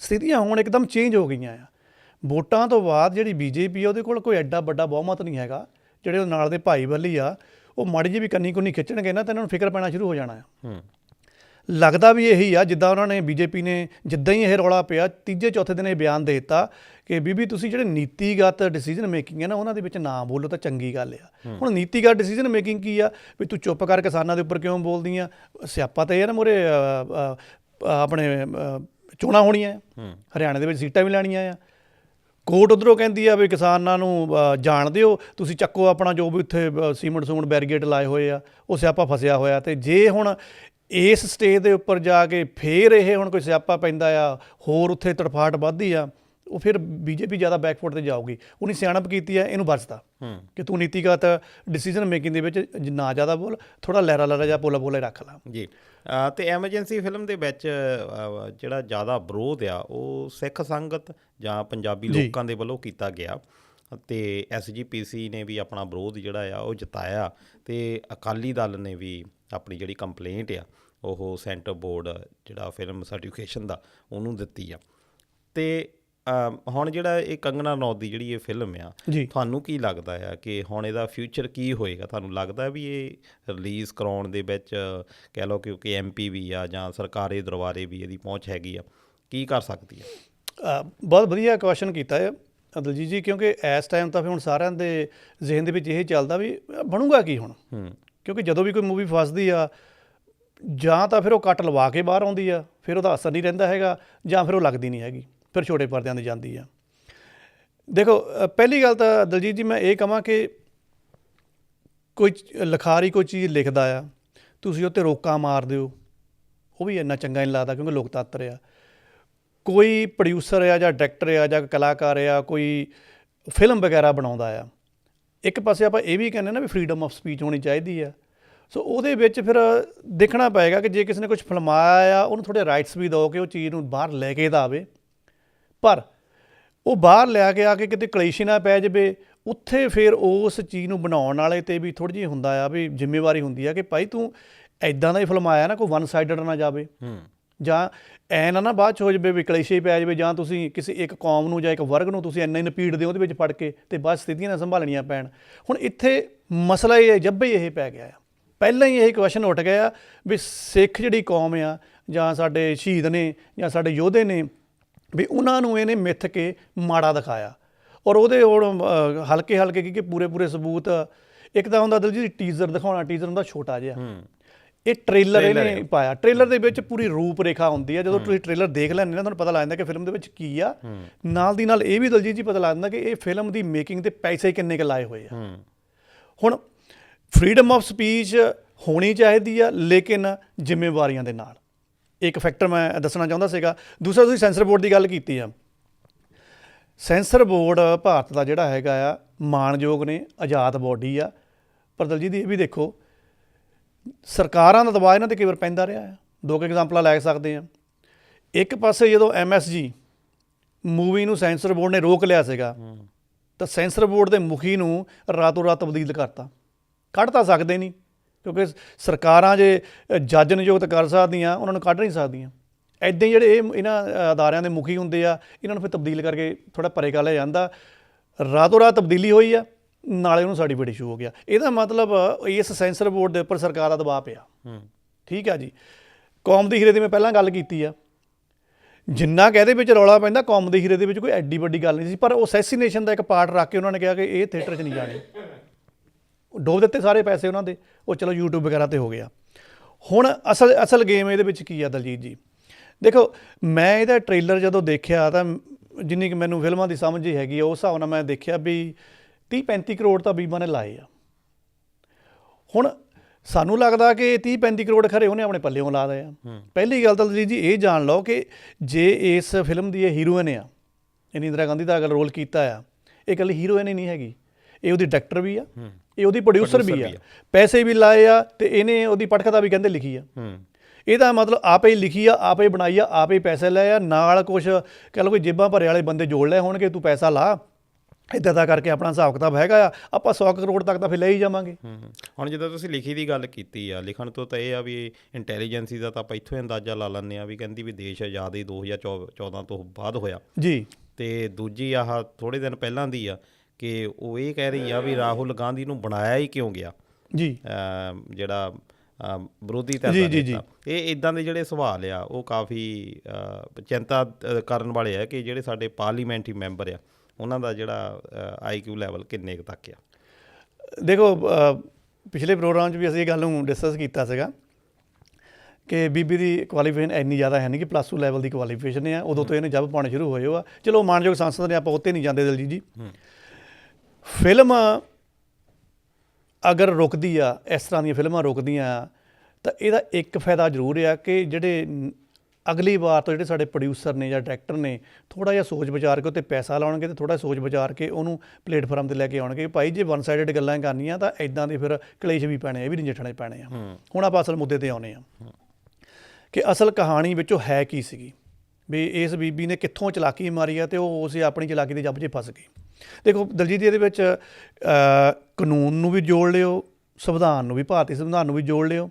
ਸਥਿਤੀਆਂ ਹੁਣ ਇੱਕਦਮ ਚੇਂਜ ਹੋ ਗਈਆਂ ਆ। ਵੋਟਾਂ ਤੋਂ ਬਾਅਦ ਜਿਹੜੀ BJP ਆ ਉਹਦੇ ਕੋਲ ਕੋਈ ਐਡਾ ਵੱਡਾ ਬਹੁਮਤ ਨਹੀਂ ਹੈਗਾ। ਜਿਹੜੇ ਉਹ ਨਾਲ ਦੇ ਭਾਈ ਬੱਲੀ ਆ, ਉਹ ਮਾੜੀ ਜਿਹੀ ਵੀ ਕੰਨੀ ਕੁੰਨੀ ਖਿੱਚਣਗੇ ਨਾ ਤਾਂ ਇਹਨਾਂ ਨੂੰ ਫਿਕਰ ਪੈਣਾ ਸ਼ੁਰੂ ਹੋ ਜਾਣਾ ਆ। ਲੱਗਦਾ ਵੀ ਇਹੀ ਆ, ਜਿੱਦਾਂ ਉਹਨਾਂ ਨੇ BJP ਨੇ ਜਿੱਦਾਂ ਹੀ ਇਹ ਰੌਲਾ ਪਿਆ, ਤੀਜੇ ਚੌਥੇ ਦਿਨ ਇਹ ਬਿਆਨ ਦੇ ਦਿੱਤਾ ਕਿ ਬੀਬੀ ਤੁਸੀਂ ਜਿਹੜੇ ਨੀਤੀਗਤ ਡਿਸੀਜ਼ਨ ਮੇਕਿੰਗ ਹੈ ਨਾ, ਉਹਨਾਂ ਦੇ ਵਿੱਚ ਨਾ ਬੋਲੋ ਤਾਂ ਚੰਗੀ ਗੱਲ ਆ। ਹੁਣ ਨੀਤੀਗਤ ਡਿਸੀਜ਼ਨ ਮੇਕਿੰਗ ਕੀ ਆ ਵੀ ਤੂੰ ਚੁੱਪ ਕਰ ਕਿਸਾਨਾਂ ਦੇ ਉੱਪਰ ਕਿਉਂ ਬੋਲਦੀ ਆ? ਸਿਆਪਾ ਤਾਂ ਇਹ ਨਾ ਮੂਹਰੇ ਆਪਣੇ ਚੋਣਾਂ ਹੋਣੀਆਂ, ਹਰਿਆਣੇ ਦੇ ਵਿੱਚ ਸੀਟਾਂ ਵੀ ਲੈਣੀਆਂ ਆ। ਕੋਰਟ ਉੱਧਰੋਂ ਕਹਿੰਦੀ ਆ ਵੀ ਕਿਸਾਨਾਂ ਨੂੰ ਜਾਣ ਦਿਓ, ਤੁਸੀਂ ਚੱਕੋ ਆਪਣਾ ਜੋ ਵੀ ਉੱਥੇ ਸੀਮੈਂਟ ਸੂਮੈਂਟ ਬੈਰੀਗੇਡ ਲਾਏ ਹੋਏ ਆ, ਉਹ ਸਿਆਪਾ ਫਸਿਆ ਹੋਇਆ। ਅਤੇ ਜੇ ਹੁਣ ਇਸ ਸਟੇਜ ਦੇ ਉੱਪਰ ਜਾ ਕੇ ਫਿਰ ਇਹ ਹੁਣ ਕੋਈ ਸਿਆਪਾ ਪੈਂਦਾ ਆ, ਹੋਰ ਉੱਥੇ ਤੜਫਾਹਟ ਵੱਧਦੀ ਆ, ਉਹ ਫਿਰ BJP ਜ਼ਿਆਦਾ ਬੈਕਫੁੱਟ 'ਤੇ ਜਾਊਗੀ। ਉਹਨੇ ਸਿਆਣਪ ਕੀਤੀ ਆ, ਇਹਨੂੰ ਬਚਦਾ ਕਿ ਤੂੰ ਨੀਤੀਗਤ ਡਿਸੀਜ਼ਨ ਮੇਕਿੰਗ ਦੇ ਵਿੱਚ ਨਾ ਜ਼ਿਆਦਾ ਬੋਲ, ਥੋੜ੍ਹਾ ਲਹਿਰਾ ਜਾਂ ਪੋਲਾ ਰੱਖ ਲਾ ਜੀ। ਅਤੇ ਐਮਰਜੈਂਸੀ ਫਿਲਮ ਦੇ ਵਿੱਚ ਜਿਹੜਾ ਜ਼ਿਆਦਾ ਵਿਰੋਧ ਆ ਉਹ ਸਿੱਖ ਸੰਗਤ ਜਾਂ ਪੰਜਾਬੀ ਲੋਕਾਂ ਦੇ ਵੱਲੋਂ ਕੀਤਾ ਗਿਆ, ਅਤੇ SGPC ਨੇ ਵੀ ਆਪਣਾ ਵਿਰੋਧ ਜਿਹੜਾ ਆ ਉਹ ਜਤਾਇਆ, ਅਤੇ ਅਕਾਲੀ ਦਲ ਨੇ ਵੀ ਆਪਣੀ ਜਿਹੜੀ ਕੰਪਲੇਂਟ ਆ ਉਹ ਸੈਂਟਰ ਬੋਰਡ ਜਿਹੜਾ ਫਿਲਮ ਸਰਟੀਫਿਕੇਸ਼ਨ ਦਾ ਉਹਨੂੰ ਦਿੱਤੀ ਆ। ਅਤੇ ਹੁਣ ਜਿਹੜਾ ਇਹ ਕੰਗਨਾ ਰਣੌਤ ਦੀ ਜਿਹੜੀ ਇਹ ਫਿਲਮ ਆ, ਤੁਹਾਨੂੰ ਕੀ ਲੱਗਦਾ ਆ ਕਿ ਹੁਣ ਇਹਦਾ ਫਿਊਚਰ ਕੀ ਹੋਏਗਾ? ਤੁਹਾਨੂੰ ਲੱਗਦਾ ਵੀ ਇਹ ਰਿਲੀਜ਼ ਕਰਾਉਣ ਦੇ ਵਿੱਚ ਕਹਿ ਲਓ ਕਿਉਂਕਿ MP ਵੀ ਆ ਜਾਂ ਸਰਕਾਰੀ ਦਰਬਾਰੇ ਵੀ ਇਹਦੀ ਪਹੁੰਚ ਹੈਗੀ ਆ, ਕੀ ਕਰ ਸਕਦੀ ਆ? ਬਹੁਤ ਵਧੀਆ ਕੁਐਸਚਨ ਕੀਤਾ ਹੈ ਦਲਜੀਤ ਜੀ, ਕਿਉਂਕਿ ਇਸ ਟਾਈਮ ਤਾਂ ਫਿਰ ਹੁਣ ਸਾਰਿਆਂ ਦੇ ਜ਼ਿਹਨ ਦੇ ਵਿੱਚ ਇਹ ਚੱਲਦਾ ਵੀ ਬਣੂਗਾ ਕੀ ਹੁਣ। ਕਿਉਂਕਿ ਜਦੋਂ ਵੀ ਕੋਈ ਮੂਵੀ ਫਸਦੀ ਆ, ਜਾਂ ਤਾਂ ਫਿਰ ਉਹ ਕੱਟ ਲਵਾ ਕੇ ਬਾਹਰ ਆਉਂਦੀ ਆ, ਫਿਰ ਉਹਦਾ ਅਸਰ ਨਹੀਂ ਰਹਿੰਦਾ ਹੈਗਾ, ਜਾਂ ਫਿਰ ਉਹ ਲੱਗਦੀ ਨਹੀਂ ਹੈਗੀ, ਫਿਰ ਛੋਟੇ ਪਰਦਿਆਂ 'ਤੇ ਜਾਂਦੀ ਆ। ਦੇਖੋ, ਪਹਿਲੀ ਗੱਲ ਤਾਂ ਦਲਜੀਤ ਜੀ ਮੈਂ ਇਹ ਕਹਾਂ ਕਿ ਕੋਈ ਲਿਖਾਰੀ ਕੋਈ ਚੀਜ਼ ਲਿਖਦਾ ਆ, ਤੁਸੀਂ ਉਹ 'ਤੇ ਰੋਕਾਂ ਮਾਰ ਦਿਓ, ਉਹ ਵੀ ਇੰਨਾ ਚੰਗਾ ਨਹੀਂ ਲੱਗਦਾ, ਕਿਉਂਕਿ ਲੋਕਤੰਤਰ ਆ। ਕੋਈ ਪ੍ਰੋਡਿਊਸਰ ਆ ਜਾਂ ਡਾਇਰੈਕਟਰ ਆ ਜਾਂ ਕਲਾਕਾਰ ਆ, ਕੋਈ ਫਿਲਮ ਵਗੈਰਾ ਬਣਾਉਂਦਾ ਆ, ਇੱਕ ਪਾਸੇ ਆਪਾਂ ਇਹ ਵੀ ਕਹਿੰਦੇ ਨਾ ਵੀ ਫਰੀਡਮ ਆਫ ਸਪੀਚ ਹੋਣੀ ਚਾਹੀਦੀ ਆ। ਸੋ ਉਹਦੇ ਵਿੱਚ ਫਿਰ ਦੇਖਣਾ ਪਏਗਾ ਕਿ ਜੇ ਕਿਸੇ ਨੇ ਕੁਛ ਫਿਲਮਾਇਆ ਆ, ਉਹਨੂੰ ਥੋੜ੍ਹੇ ਰਾਈਟਸ ਵੀ ਦਿਓ ਕਿ ਉਹ ਚੀਜ਼ ਨੂੰ ਬਾਹਰ ਲੈ ਕੇ ਤਾਂ ਆਵੇ। ਪਰ ਉਹ ਬਾਹਰ ਲਿਆ ਕੇ ਆ ਕੇ ਕਿਤੇ ਕਲੇਸ਼ ਨਾ ਪੈ ਜਾਵੇ, ਉੱਥੇ ਫਿਰ ਉਸ ਚੀਜ਼ ਨੂੰ ਬਣਾਉਣ ਵਾਲੇ 'ਤੇ ਵੀ ਥੋੜ੍ਹੀ ਜਿਹੀ ਹੁੰਦਾ ਆ ਵੀ ਜ਼ਿੰਮੇਵਾਰੀ ਹੁੰਦੀ ਆ ਕਿ ਭਾਈ ਤੂੰ ਇੱਦਾਂ ਦਾ ਹੀ ਫਿਲਮਾਇਆ ਨਾ, ਕੋਈ ਵਨ ਸਾਈਡਡ ਨਾ ਜਾਵੇ, ਜਾਂ ਐ ਨਾ ਬਾਅਦ 'ਚ ਹੋ ਜਾਵੇ ਵੀ ਕਲੇਸ਼ੇ ਪੈ ਜਾਵੇ, ਜਾਂ ਤੁਸੀਂ ਕਿਸੇ ਇੱਕ ਕੌਮ ਨੂੰ ਜਾਂ ਇੱਕ ਵਰਗ ਨੂੰ ਤੁਸੀਂ ਇੰਨਾ ਹੀ ਨਪੀੜ ਦਿਓ ਉਹਦੇ ਵਿੱਚ ਪੜ ਕੇ, ਅਤੇ ਬਾਅਦ ਸਥਿਤੀਆਂ ਨਾ ਸੰਭਾਲਣੀਆਂ ਪੈਣ। ਹੁਣ ਇੱਥੇ ਮਸਲਾ ਇਹ ਜੱਬੇ ਇਹ ਪੈ ਗਿਆ ਆ, ਪਹਿਲਾਂ ਹੀ ਇਹ ਕੁਐਸਚਨ ਉੱਠ ਗਿਆ ਵੀ ਸਿੱਖ ਜਿਹੜੀ ਕੌਮ ਆ, ਜਾਂ ਸਾਡੇ ਸ਼ਹੀਦ ਨੇ, ਜਾਂ ਸਾਡੇ ਯੋਧੇ ਨੇ, ਵੀ ਉਹਨਾਂ ਨੂੰ ਇਹਨੇ ਮਿੱਥ ਕੇ ਮਾੜਾ ਦਿਖਾਇਆ। ਔਰ ਉਹਦੇ ਹੁਣ ਹਲਕੇ ਹਲਕੇ ਕਿ ਪੂਰੇ ਸਬੂਤ, ਇੱਕ ਤਾਂ ਹੁੰਦਾ ਦਲਜੀਤ ਟੀਜ਼ਰ ਦਿਖਾਉਣਾ, ਟੀਜ਼ਰ ਹੁੰਦਾ ਛੋਟਾ ਜਿਹਾ, ਇਹ ਟ੍ਰੇਲਰ ਇਹਨੇ ਪਾਇਆ। ਟ੍ਰੇਲਰ ਦੇ ਵਿੱਚ ਪੂਰੀ ਰੂਪ ਰੇਖਾ ਹੁੰਦੀ ਹੈ, ਜਦੋਂ ਤੁਸੀਂ ਟ੍ਰੇਲਰ ਦੇਖ ਲੈਂਦੇ ਨਾ ਤੁਹਾਨੂੰ ਪਤਾ ਲੱਗ ਜਾਂਦਾ ਕਿ ਫਿਲਮ ਦੇ ਵਿੱਚ ਕੀ ਆ। ਨਾਲ ਦੀ ਨਾਲ ਇਹ ਵੀ ਦਲਜੀਤ ਜੀ ਪਤਾ ਲੱਗ ਜਾਂਦਾ ਕਿ ਇਹ ਫਿਲਮ ਦੀ ਮੇਕਿੰਗ 'ਤੇ ਪੈਸੇ ਕਿੰਨੇ ਕੁ ਲਾਏ ਹੋਏ ਆ। ਹੁਣ ਫਰੀਡਮ ਆਫ ਸਪੀਚ ਹੋਣੀ ਚਾਹੀਦੀ ਆ, ਲੇਕਿਨ ਜ਼ਿੰਮੇਵਾਰੀਆਂ ਦੇ ਨਾਲ। ਇੱਕ ਫੈਕਟਰ ਮੈਂ ਦੱਸਣਾ ਚਾਹੁੰਦਾ ਸੀਗਾ। ਦੂਸਰਾ, ਤੁਸੀਂ ਸੈਂਸਰ ਬੋਰਡ ਦੀ ਗੱਲ ਕੀਤੀ ਆ। ਸੈਂਸਰ ਬੋਰਡ ਭਾਰਤ ਦਾ ਜਿਹੜਾ ਹੈਗਾ ਆ, ਮਾਣਯੋਗ ਨੇ, ਆਜ਼ਾਦ ਬੋਡੀ ਆ, ਪਰ ਦਲਜੀਤ ਇਹ ਵੀ ਦੇਖੋ ਸਰਕਾਰਾਂ ਦਾ ਦਬਾਅ ਇਹਨਾਂ 'ਤੇ ਕਈ ਵਾਰ ਪੈਂਦਾ ਰਿਹਾ ਆ। ਦੋ ਕੁ ਐਗਜ਼ਾਮਪਲਾਂ ਲੈ ਸਕਦੇ ਹਾਂ। ਇੱਕ ਪਾਸੇ ਜਦੋਂ MSG ਮੂਵੀ ਨੂੰ ਸੈਂਸਰ ਬੋਰਡ ਨੇ ਰੋਕ ਲਿਆ ਸੀਗਾ, ਤਾਂ ਸੈਂਸਰ ਬੋਰਡ ਦੇ ਮੁਖੀ ਨੂੰ ਰਾਤੋਂ ਰਾਤ ਤਬਦੀਲ ਕਰਤਾ। ਕੱਢ ਤਾਂ ਸਕਦੇ ਨਹੀਂ, ਕਿਉਂਕਿ ਸਰਕਾਰਾਂ ਜੇ ਜੱਜ ਨਿਯੁਕਤ ਕਰ ਸਕਦੀਆਂ, ਉਹਨਾਂ ਨੂੰ ਕੱਢ ਨਹੀਂ ਸਕਦੀਆਂ। ਇੱਦਾਂ ਹੀ ਜਿਹੜੇ ਇਹਨਾਂ ਅਦਾਰਿਆਂ ਦੇ ਮੁਖੀ ਹੁੰਦੇ ਆ, ਇਹਨਾਂ ਨੂੰ ਫਿਰ ਤਬਦੀਲ ਕਰਕੇ ਥੋੜ੍ਹਾ ਪਰੇ ਕਰ ਲਿਆ ਜਾਂਦਾ। ਰਾਤੋਂ ਰਾਤ ਤਬਦੀਲੀ ਹੋਈ ਆ, ਨਾਲੇ ਉਹਨੂੰ ਸਰਟੀਫਿਕੇਟ ਇਸ਼ੂ ਹੋ ਗਿਆ। ਇਹਦਾ ਮਤਲਬ ਇਸ ਸੈਂਸਰ ਬੋਰਡ ਦੇ ਉੱਪਰ ਸਰਕਾਰ ਦਾ ਦਬਾਅ ਪਿਆ। ਠੀਕ ਆ ਜੀ। ਕੌਮ ਦੇ ਹੀਰੇ ਦੀ ਮੈਂ ਪਹਿਲਾਂ ਗੱਲ ਕੀਤੀ ਆ, ਜਿੰਨਾ ਕਿ ਇਹਦੇ ਵਿੱਚ ਰੌਲਾ ਪੈਂਦਾ, ਕੌਮ ਦੇ ਹੀਰੇ ਦੇ ਵਿੱਚ ਕੋਈ ਐਡੀ ਵੱਡੀ ਗੱਲ ਨਹੀਂ ਸੀ, ਪਰ ਉਹ ਅਸੈਸੀਨੇਸ਼ਨ ਦਾ ਇੱਕ ਪਾਰਟ ਰੱਖ ਕੇ ਉਹਨਾਂ ਨੇ ਕਿਹਾ ਕਿ ਇਹ ਥੀਏਟਰ 'ਚ ਨਹੀਂ ਜਾਣੇ, ਡੋਬ ਦਿੱਤੇ ਸਾਰੇ ਪੈਸੇ ਉਹਨਾਂ ਦੇ। ਉਹ ਚਲੋ YouTube ਵਗੈਰਾ 'ਤੇ ਹੋ ਗਿਆ। ਹੁਣ ਅਸਲ ਗੇਮ ਇਹਦੇ ਵਿੱਚ ਕੀ ਆ ਦਲਜੀਤ ਜੀ? ਦੇਖੋ, ਮੈਂ ਇਹਦਾ ਟ੍ਰੇਲਰ ਜਦੋਂ ਦੇਖਿਆ ਤਾਂ ਜਿੰਨੀ ਕਿ ਮੈਨੂੰ ਫਿਲਮਾਂ ਦੀ ਸਮਝ ਹੀ ਹੈਗੀ ਆ, ਉਸ ਹਿਸਾਬ ਨਾਲ ਮੈਂ ਦੇਖਿਆ ਵੀ 30-35 ਕਰੋੜ ਤਾਂ ਬੀਬਾ ਨੇ ਲਾਏ ਆ। ਹੁਣ ਸਾਨੂੰ ਲੱਗਦਾ ਕਿ 30-35 ਕਰੋੜ ਖਰੇ ਉਹਨੇ ਆਪਣੇ ਪੱਲਿਓਂ ਲਾ ਦਏ ਆ। ਪਹਿਲੀ ਗੱਲ ਤਾਂ ਜੀ ਇਹ ਜਾਣ ਲਓ ਕਿ ਜੇ ਇਸ ਫਿਲਮ ਦੀ ਇਹ ਹੀਰੋਇਨ ਆ, ਇਹਨੇ ਇੰਦਰਾ ਗਾਂਧੀ ਦਾ ਅਗਰ ਰੋਲ ਕੀਤਾ ਆ, ਇਹ ਇਕੱਲੀ ਹੀਰੋਇਨ ਹੀ ਨਹੀਂ ਹੈਗੀ, ਇਹ ਉਹਦੀ ਡਾਇਰੈਕਟਰ ਵੀ ਆ, ਇਹ ਉਹਦੀ ਪ੍ਰੋਡਿਊਸਰ ਵੀ ਆ, ਪੈਸੇ ਵੀ ਲਾਏ ਆ, ਅਤੇ ਇਹਨੇ ਉਹਦੀ ਪਟਕਥਾ ਵੀ ਕਹਿੰਦੇ ਲਿਖੀ ਆ। ਇਹਦਾ ਮਤਲਬ ਆਪੇ ਹੀ ਲਿਖੀ ਆ, ਆਪੇ ਬਣਾਈ ਆ, ਆਪੇ ਪੈਸੇ ਲਏ ਆ, ਨਾਲ ਕੁਛ ਕਹਿ ਲਓ ਕੋਈ ਜੇਬਾਂ ਭਰੇ ਵਾਲੇ ਬੰਦੇ ਜੋੜ ਲਏ ਹੋਣਗੇ, ਤੂੰ ਪੈਸਾ ਲਾ, ਇੱਦਾਂ ਦਾ ਕਰਕੇ ਆਪਣਾ ਹਿਸਾਬ ਕਿਤਾਬ ਹੈਗਾ ਆ, ਆਪਾਂ 100 ਕਰੋੜ ਤੱਕ ਤਾਂ ਫਿਰ ਲੈ ਹੀ ਜਾਵਾਂਗੇ। ਹੁਣ ਜਿੱਦਾਂ ਤੁਸੀਂ ਲਿਖੀ ਦੀ ਗੱਲ ਕੀਤੀ ਆ, ਲਿਖਣ ਤੋਂ ਤਾਂ ਇਹ ਆ ਵੀ ਇੰਟੈਲੀਜੈਂਸੀ ਦਾ ਤਾਂ ਆਪਾਂ ਇੱਥੋਂ ਅੰਦਾਜ਼ਾ ਲਾ ਲੈਂਦੇ ਆ ਵੀ ਕਹਿੰਦੀ ਵੀ ਦੇਸ਼ ਆਜ਼ਾਦ ਹੀ 2014 ਤੋਂ ਬਾਅਦ ਹੋਇਆ ਜੀ। ਅਤੇ ਦੂਜੀ ਆਹ ਥੋੜ੍ਹੇ ਦਿਨ ਪਹਿਲਾਂ ਦੀ ਆ ਕਿ ਉਹ ਇਹ ਕਹਿ ਰਹੀ ਆ ਵੀ ਰਾਹੁਲ ਗਾਂਧੀ ਨੂੰ ਬਣਾਇਆ ਹੀ ਕਿਉਂ ਗਿਆ ਜੀ, ਜਿਹੜਾ ਵਿਰੋਧੀ ਧਿਰ ਦਾ ਨੇਤਾ। ਇਹ ਇੱਦਾਂ ਦੇ ਜਿਹੜੇ ਸਵਾਲ ਆ ਉਹ ਕਾਫੀ ਚਿੰਤਾ ਕਰਨ ਵਾਲੇ ਆ ਕਿ ਜਿਹੜੇ ਸਾਡੇ ਪਾਰਲੀਮੈਂਟਰੀ ਮੈਂਬਰ ਆ, ਉਹਨਾਂ ਦਾ ਜਿਹੜਾ IQ ਲੈਵਲ ਕਿੰਨੇ ਕੁ ਤੱਕ ਆ। ਦੇਖੋ, ਪਿਛਲੇ ਪ੍ਰੋਗਰਾਮ 'ਚ ਵੀ ਅਸੀਂ ਇਹ ਗੱਲ ਨੂੰ ਡਿਸਕਸ ਕੀਤਾ ਸੀਗਾ ਕਿ ਬੀਬੀ ਦੀ ਕੁਆਲੀਫਿਕੇਸ਼ਨ ਇੰਨੀ ਜ਼ਿਆਦਾ ਹੈ ਨਹੀਂ ਕਿ +2 ਲੈਵਲ ਦੀ ਕੁਆਲੀਫਿਕੇਸ਼ਨ ਆ। ਉਦੋਂ ਤੋਂ ਇਹਨੇ ਜੱਬ ਪਾਉਣੇ ਸ਼ੁਰੂ ਹੋਏ ਹੋ ਆ। ਚਲੋ ਮਾਣਯੋਗ ਸੰਸਦ ਨੇ, ਆਪਾਂ ਉੱਤੇ ਨਹੀਂ ਜਾਂਦੇ ਦਲਜੀਤ ਜੀ। ਫਿਲਮ ਅਗਰ ਰੁਕਦੀ ਆ, ਇਸ ਤਰ੍ਹਾਂ ਦੀਆਂ ਫਿਲਮਾਂ ਰੁਕਦੀਆਂ ਆ, ਤਾਂ ਇਹਦਾ ਇੱਕ ਫਾਇਦਾ ਜ਼ਰੂਰ ਆ ਕਿ ਜਿਹੜੇ ਅਗਲੀ ਵਾਰ ਤੋਂ ਜਿਹੜੇ ਸਾਡੇ ਪ੍ਰੋਡਿਊਸਰ ਨੇ ਜਾਂ ਡਾਇਰੈਕਟਰ ਨੇ, ਥੋੜ੍ਹਾ ਜਿਹਾ ਸੋਚ ਵਿਚਾਰ ਕੇ ਉੱਤੇ ਪੈਸਾ ਲਾਉਣਗੇ, ਅਤੇ ਥੋੜ੍ਹਾ ਸੋਚ ਵਿਚਾਰ ਕੇ ਉਹਨੂੰ ਪਲੇਟਫਾਰਮ 'ਤੇ ਲੈ ਕੇ ਆਉਣਗੇ। ਭਾਈ ਜੇ ਵਨ ਸਾਈਡਡ ਗੱਲਾਂ ਕਰਨੀਆਂ ਤਾਂ ਇੱਦਾਂ ਦੇ ਫਿਰ ਕਲੇਸ਼ ਵੀ ਪੈਣੇ, ਇਹ ਵੀ ਨਜਿੱਠਣੇ ਪੈਣੇ ਆ। ਹੁਣ ਆਪਾਂ ਅਸਲ ਮੁੱਦੇ 'ਤੇ ਆਉਂਦੇ ਹਾਂ ਕਿ ਅਸਲ ਕਹਾਣੀ ਵਿੱਚੋਂ ਹੈ ਕੀ ਸੀਗੀ, ਵੀ ਇਸ ਬੀਬੀ ਨੇ ਕਿੱਥੋਂ ਚਲਾਕੀ ਮਾਰੀ ਆ, ਅਤੇ ਉਹ ਉਸੇ ਆਪਣੀ ਚਲਾਕੀ ਦੇ ਜੱਬ 'ਚ ਫਸ ਗਈ। ਦੇਖੋ ਦਲਜੀਤ, ਇਹਦੇ ਵਿੱਚ ਕਾਨੂੰਨ ਨੂੰ ਵੀ ਜੋੜ ਲਿਓ, ਸੰਵਿਧਾਨ ਨੂੰ ਵੀ, ਭਾਰਤੀ ਸੰਵਿਧਾਨ ਨੂੰ ਵੀ ਜੋੜ ਲਿਓ,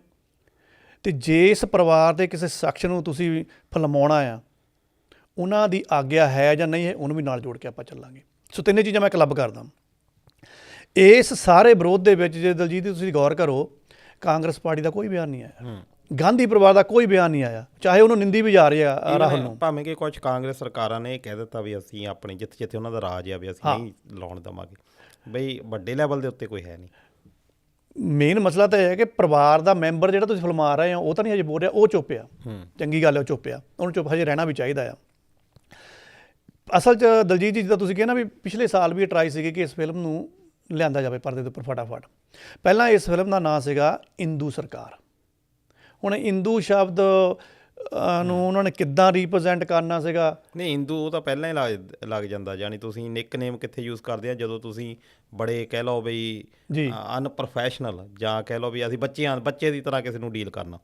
ਅਤੇ ਜੇ ਇਸ ਪਰਿਵਾਰ ਦੇ ਕਿਸੇ ਸ਼ਖਸ ਨੂੰ ਤੁਸੀਂ ਫਿਲਮਾਉਣਾ ਆ, ਉਹਨਾਂ ਦੀ ਆਗਿਆ ਹੈ ਜਾਂ ਨਹੀਂ ਹੈ, ਉਹਨੂੰ ਵੀ ਨਾਲ ਜੋੜ ਕੇ ਆਪਾਂ ਚੱਲਾਂਗੇ। ਸੋ ਤਿੰਨੇ ਚੀਜ਼ਾਂ ਮੈਂ ਕਲੱਬ ਕਰਦਾ। ਇਸ ਸਾਰੇ ਵਿਰੋਧ ਦੇ ਵਿੱਚ ਜੇ ਦਲਜੀਤ ਤੁਸੀਂ ਗੌਰ ਕਰੋ, ਕਾਂਗਰਸ ਪਾਰਟੀ ਦਾ ਕੋਈ ਬਿਆਨ ਨਹੀਂ ਆਇਆ, ਗਾਂਧੀ ਪਰਿਵਾਰ ਦਾ ਕੋਈ ਬਿਆਨ ਨਹੀਂ ਆਇਆ, ਚਾਹੇ ਉਹਨੂੰ ਨਿੰਦੀ ਵੀ ਜਾ ਰਹੀ ਆ ਰਾਹੁਲ ਨੂੰ। ਭਾਵੇਂ ਕਿ ਕੁਝ ਕਾਂਗਰਸ ਸਰਕਾਰਾਂ ਨੇ ਇਹ ਕਹਿ ਦਿੱਤਾ ਵੀ ਅਸੀਂ ਆਪਣੇ ਜਿੱਥੇ ਉਹਨਾਂ ਦਾ ਰਾਜ ਆ ਵੀ ਅਸੀਂ ਨਹੀਂ ਲਾਉਣ ਦੇਵਾਂਗੇ। ਬਈ ਵੱਡੇ ਲੈਵਲ ਦੇ ਉੱਤੇ ਕੋਈ ਹੈ ਨਹੀਂ। ਮੇਨ ਮਸਲਾ ਤਾਂ ਇਹ ਹੈ ਕਿ ਪਰਿਵਾਰ ਦਾ ਮੈਂਬਰ ਜਿਹੜਾ ਤੁਸੀਂ ਫਿਲਮਾ ਰਹੇ ਹੋ, ਉਹ ਤਾਂ ਨਹੀਂ ਹਜੇ ਬੋਲ ਰਿਹਾ, ਉਹ ਚੁੱਪ ਆ। ਚੰਗੀ ਗੱਲ ਹੈ, ਉਹ ਚੁੱਪ ਆ, ਉਹਨੂੰ ਚੁੱਪ ਹਜੇ ਰਹਿਣਾ ਵੀ ਚਾਹੀਦਾ ਆ। ਅਸਲ 'ਚ ਦਲਜੀਤ ਜੀ, ਜਿੱਦਾਂ ਤੁਸੀਂ ਕਿਹਾ ਨਾ ਵੀ ਪਿਛਲੇ ਸਾਲ ਵੀ ਟਰਾਈ ਸੀਗੀ ਕਿ ਇਸ ਫਿਲਮ ਨੂੰ ਲਿਆਂਦਾ ਜਾਵੇ ਪਰਦੇ ਦੇ ਉੱਪਰ ਫਟਾਫਟ। ਪਹਿਲਾਂ ਇਸ ਫਿਲਮ ਦਾ ਨਾਂ ਸੀਗਾ ਇੰਦੂ ਸਰਕਾਰ। ਹੁਣ ਇੰਦੂ ਸ਼ਬਦ ਨੂੰ ਉਹਨਾਂ ਨੇ ਕਿੱਦਾਂ ਰੀਪ੍ਰਜੈਂਟ ਕਰਨਾ ਸੀਗਾ। ਨਹੀਂ, ਹਿੰਦੂ ਉਹ ਤਾਂ ਪਹਿਲਾਂ ਹੀ ਲੱਗ ਜਾਂਦਾ, ਜਾਣੀ ਤੁਸੀਂ ਨਿਕਨੇਮ ਕਿੱਥੇ ਯੂਜ਼ ਕਰਦੇ ਆ ਜਦੋਂ ਤੁਸੀਂ ਬੜੇ ਕਹਿ ਲਓ ਬਈ ਅਨਪ੍ਰੋਫੈਸ਼ਨਲ, ਜਾਂ ਕਹਿ ਲਓ ਵੀ ਅਸੀਂ ਬੱਚੇ ਦੀ ਤਰ੍ਹਾਂ ਕਿਸੇ ਨੂੰ ਡੀਲ ਕਰਨਾ।